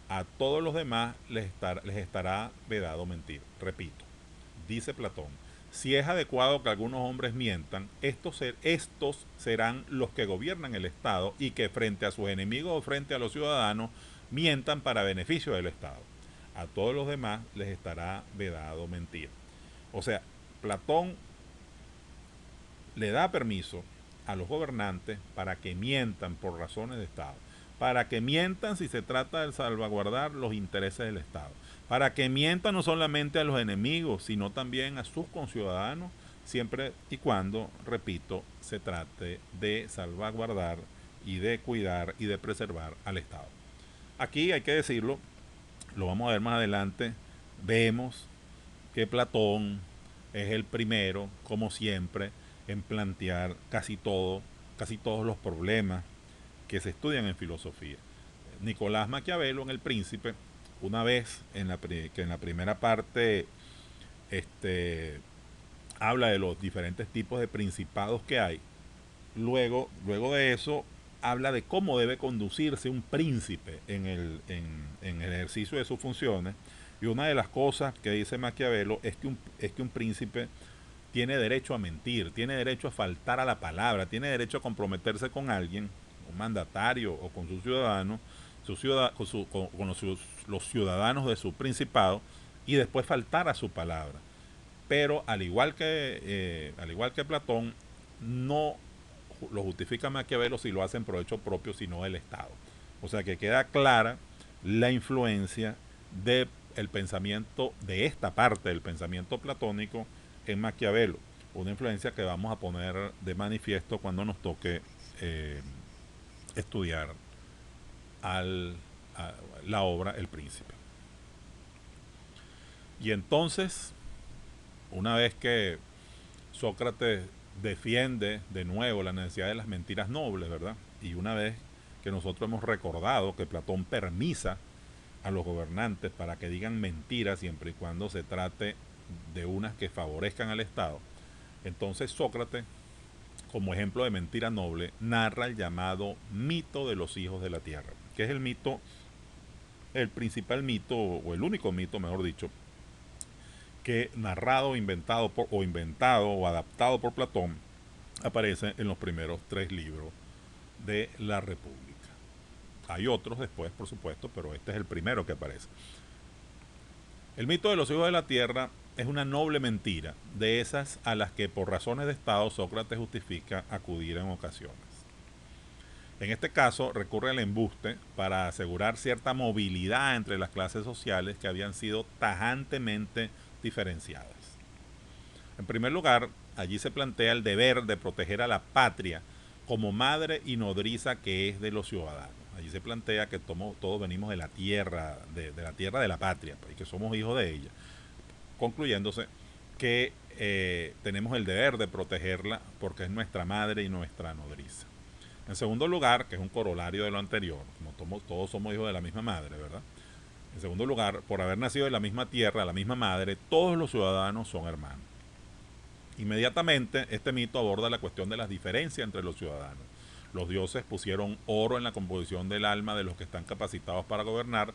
A: A todos los demás les estará vedado mentir. Repito, dice Platón, si es adecuado que algunos hombres mientan, estos serán los que gobiernan el Estado y que frente a sus enemigos o frente a los ciudadanos mientan para beneficio del Estado. A todos los demás les estará vedado mentir. O sea, Platón le da permiso a los gobernantes para que mientan por razones de Estado, para que mientan si se trata de salvaguardar los intereses del Estado, para que mientan no solamente a los enemigos, sino también a sus conciudadanos, siempre y cuando, repito, se trate de salvaguardar y de cuidar y de preservar al Estado. Aquí hay que decirlo, lo vamos a ver más adelante, vemos que Platón es el primero, como siempre, en plantear casi todos los problemas que se estudian en filosofía. Nicolás Maquiavelo en El Príncipe, una vez que en la primera parte habla de los diferentes tipos de principados que hay, luego de eso habla de cómo debe conducirse un príncipe en el ejercicio de sus funciones, y una de las cosas que dice Maquiavelo es que un príncipe tiene derecho a mentir, tiene derecho a faltar a la palabra, tiene derecho a comprometerse con alguien, un mandatario o con sus ciudadanos, con los ciudadanos de su principado, y después faltar a su palabra. Pero al igual que Platón, no lo justifica Maquiavelo si lo hace en provecho propio, sino del Estado. O sea que queda clara la influencia del pensamiento, de esta parte del pensamiento platónico en Maquiavelo. una influencia que vamos a poner de manifiesto cuando nos toque estudiar a la obra El Príncipe. Y entonces, una vez que Sócrates defiende de nuevo la necesidad de las mentiras nobles, ¿verdad? Y una vez que nosotros hemos recordado que Platón permisa a los gobernantes para que digan mentiras siempre y cuando se trate de unas que favorezcan al Estado, entonces Sócrates, como ejemplo de mentira noble, narra el llamado mito de los hijos de la tierra, que es el mito, el principal mito, o el único mito, mejor dicho, que narrado, inventado o adaptado por Platón, aparece en los primeros 3 libros de la República. Hay otros después, por supuesto, pero este es el primero que aparece. El mito de los hijos de la tierra es una noble mentira, de esas a las que por razones de Estado Sócrates justifica acudir en ocasiones. En este caso recurre al embuste para asegurar cierta movilidad entre las clases sociales que habían sido tajantemente diferenciadas. En primer lugar, allí se plantea el deber de proteger a la patria como madre y nodriza que es de los ciudadanos. Allí se plantea que todos venimos de la tierra, de la tierra de la patria, y que somos hijos de ella, concluyéndose que tenemos el deber de protegerla porque es nuestra madre y nuestra nodriza. En segundo lugar, que es un corolario de lo anterior, como todos somos hijos de la misma madre, ¿verdad? En segundo lugar, por haber nacido de la misma tierra, la misma madre, todos los ciudadanos son hermanos. Inmediatamente, este mito aborda la cuestión de las diferencias entre los ciudadanos. Los dioses pusieron oro en la composición del alma de los que están capacitados para gobernar,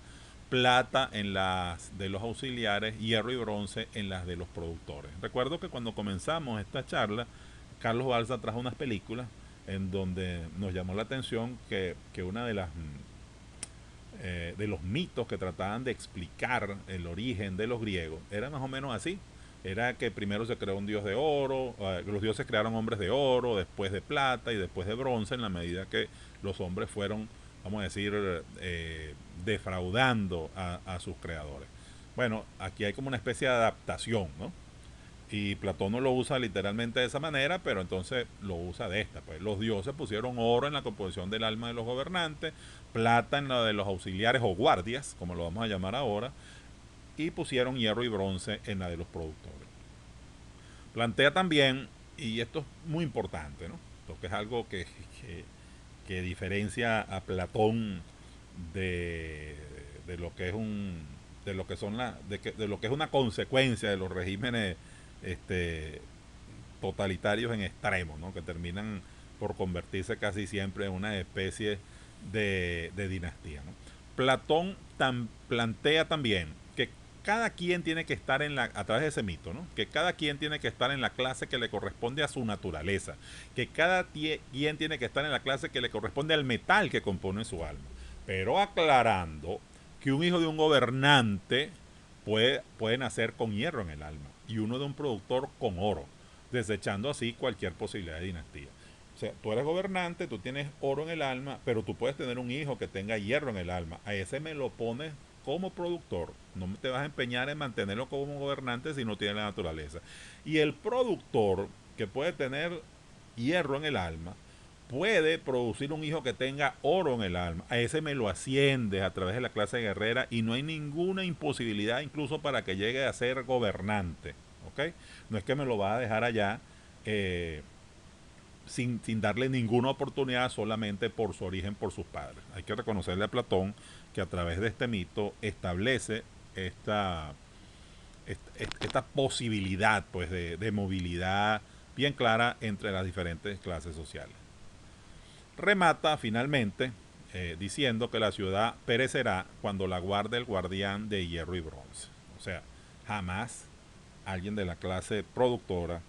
A: plata en las de los auxiliares, hierro y bronce en las de los productores. Recuerdo que cuando comenzamos esta charla, Carlos Balsa trajo unas películas en donde nos llamó la atención que una de las de los mitos que trataban de explicar el origen de los griegos era más o menos así. Era que primero se creó un dios de oro, los dioses crearon hombres de oro, después de plata y después de bronce, en la medida que los hombres fueron, vamos a decir, defraudando a sus creadores. Bueno, aquí hay como una especie de adaptación, ¿no? Y Platón no lo usa literalmente de esa manera, pero entonces lo usa de esta. Pues los dioses pusieron oro en la composición del alma de los gobernantes, plata en la de los auxiliares o guardias, como lo vamos a llamar ahora, y pusieron hierro y bronce en la de los productores. Plantea también, y esto es muy importante, ¿no? Porque es algo que diferencia a Platón de lo que es de lo que son de lo que es una consecuencia de los regímenes totalitarios en extremos, ¿no? Que terminan por convertirse casi siempre en una especie de dinastía, ¿no? Platón plantea también que cada quien tiene que estar a través de ese mito, ¿no? Que cada quien tiene que estar en la clase que le corresponde a su naturaleza, que cada quien tiene que estar en la clase que le corresponde al metal que compone su alma, pero aclarando que un hijo de un gobernante puede nacer con hierro en el alma y uno de un productor con oro, desechando así cualquier posibilidad de dinastía. O sea, tú eres gobernante, tú tienes oro en el alma, pero tú puedes tener un hijo que tenga hierro en el alma. A ese me lo pones como productor. No te vas a empeñar en mantenerlo como gobernante si no tiene la naturaleza. Y el productor, que puede tener hierro en el alma, puede producir un hijo que tenga oro en el alma. A ese me lo asciendes a través de la clase guerrera y no hay ninguna imposibilidad incluso para que llegue a ser gobernante. ¿Okay? No es que me lo va a dejar allá sin darle ninguna oportunidad solamente por su origen, por sus padres. Hay que reconocerle a Platón que a través de este mito establece esta posibilidad pues, de movilidad bien clara entre las diferentes clases sociales. Remata finalmente diciendo que la ciudad perecerá cuando la guarde el guardián de hierro y bronce. O sea, jamás alguien de la clase productora,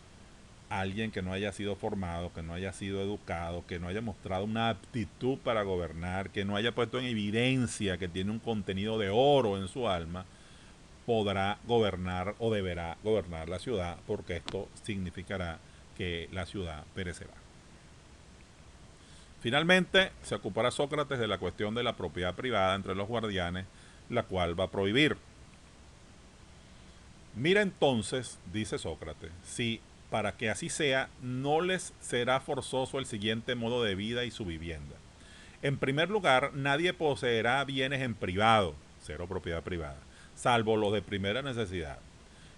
A: alguien que no haya sido formado, que no haya sido educado, que no haya mostrado una aptitud para gobernar, que no haya puesto en evidencia que tiene un contenido de oro en su alma, podrá gobernar o deberá gobernar la ciudad, porque esto significará que la ciudad perecerá. Finalmente, se ocupará Sócrates de la cuestión de la propiedad privada entre los guardianes, la cual va a prohibir. Mira entonces, dice Sócrates, si para que así sea, no les será forzoso el siguiente modo de vida y su vivienda. En primer lugar, nadie poseerá bienes en privado, cero propiedad privada, salvo los de primera necesidad.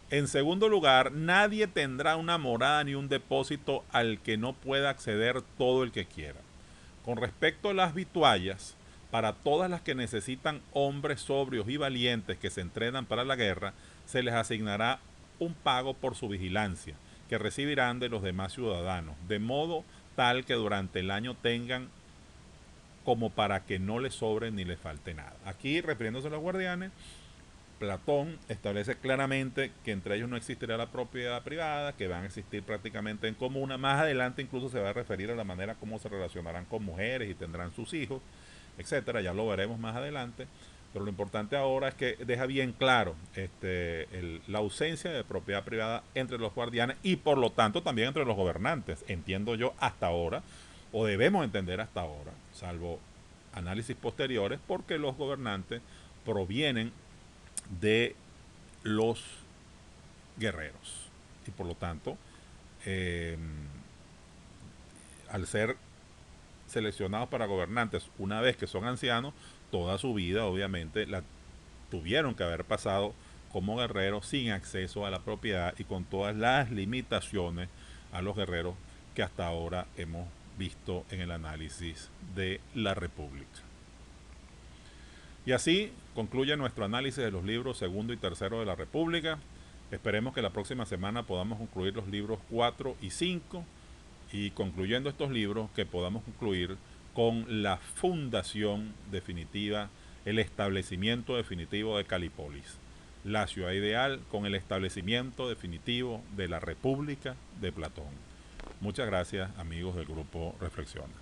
A: En segundo lugar, nadie tendrá una morada ni un depósito al que no pueda acceder todo el que quiera. Con respecto a las vituallas, para todas las que necesitan hombres sobrios y valientes que se entrenan para la guerra, se les asignará un pago por su vigilancia, que recibirán de los demás ciudadanos, de modo tal que durante el año tengan como para que no les sobre ni les falte nada. Aquí, refiriéndose a los guardianes, Platón establece claramente que entre ellos no existirá la propiedad privada, que van a existir prácticamente en comuna. Más adelante incluso se va a referir a la manera como se relacionarán con mujeres y tendrán sus hijos, etcétera. Ya lo veremos más adelante. Pero lo importante ahora es que deja bien claro la ausencia de propiedad privada entre los guardianes y por lo tanto también entre los gobernantes. Entiendo yo hasta ahora, o debemos entender hasta ahora, salvo análisis posteriores, porque los gobernantes provienen de los guerreros y por lo tanto al ser seleccionados para gobernantes una vez que son ancianos, toda su vida obviamente la tuvieron que haber pasado como guerreros sin acceso a la propiedad y con todas las limitaciones a los guerreros que hasta ahora hemos visto en el análisis de la República. Y así concluye nuestro análisis de los libros segundo y tercero de la República. Esperemos que la próxima semana podamos concluir los libros 4 y 5 y concluyendo estos libros que podamos concluir con la fundación definitiva, el establecimiento definitivo de Calípolis, la ciudad ideal con el establecimiento definitivo de la República de Platón. Muchas gracias, amigos del grupo Reflexiona.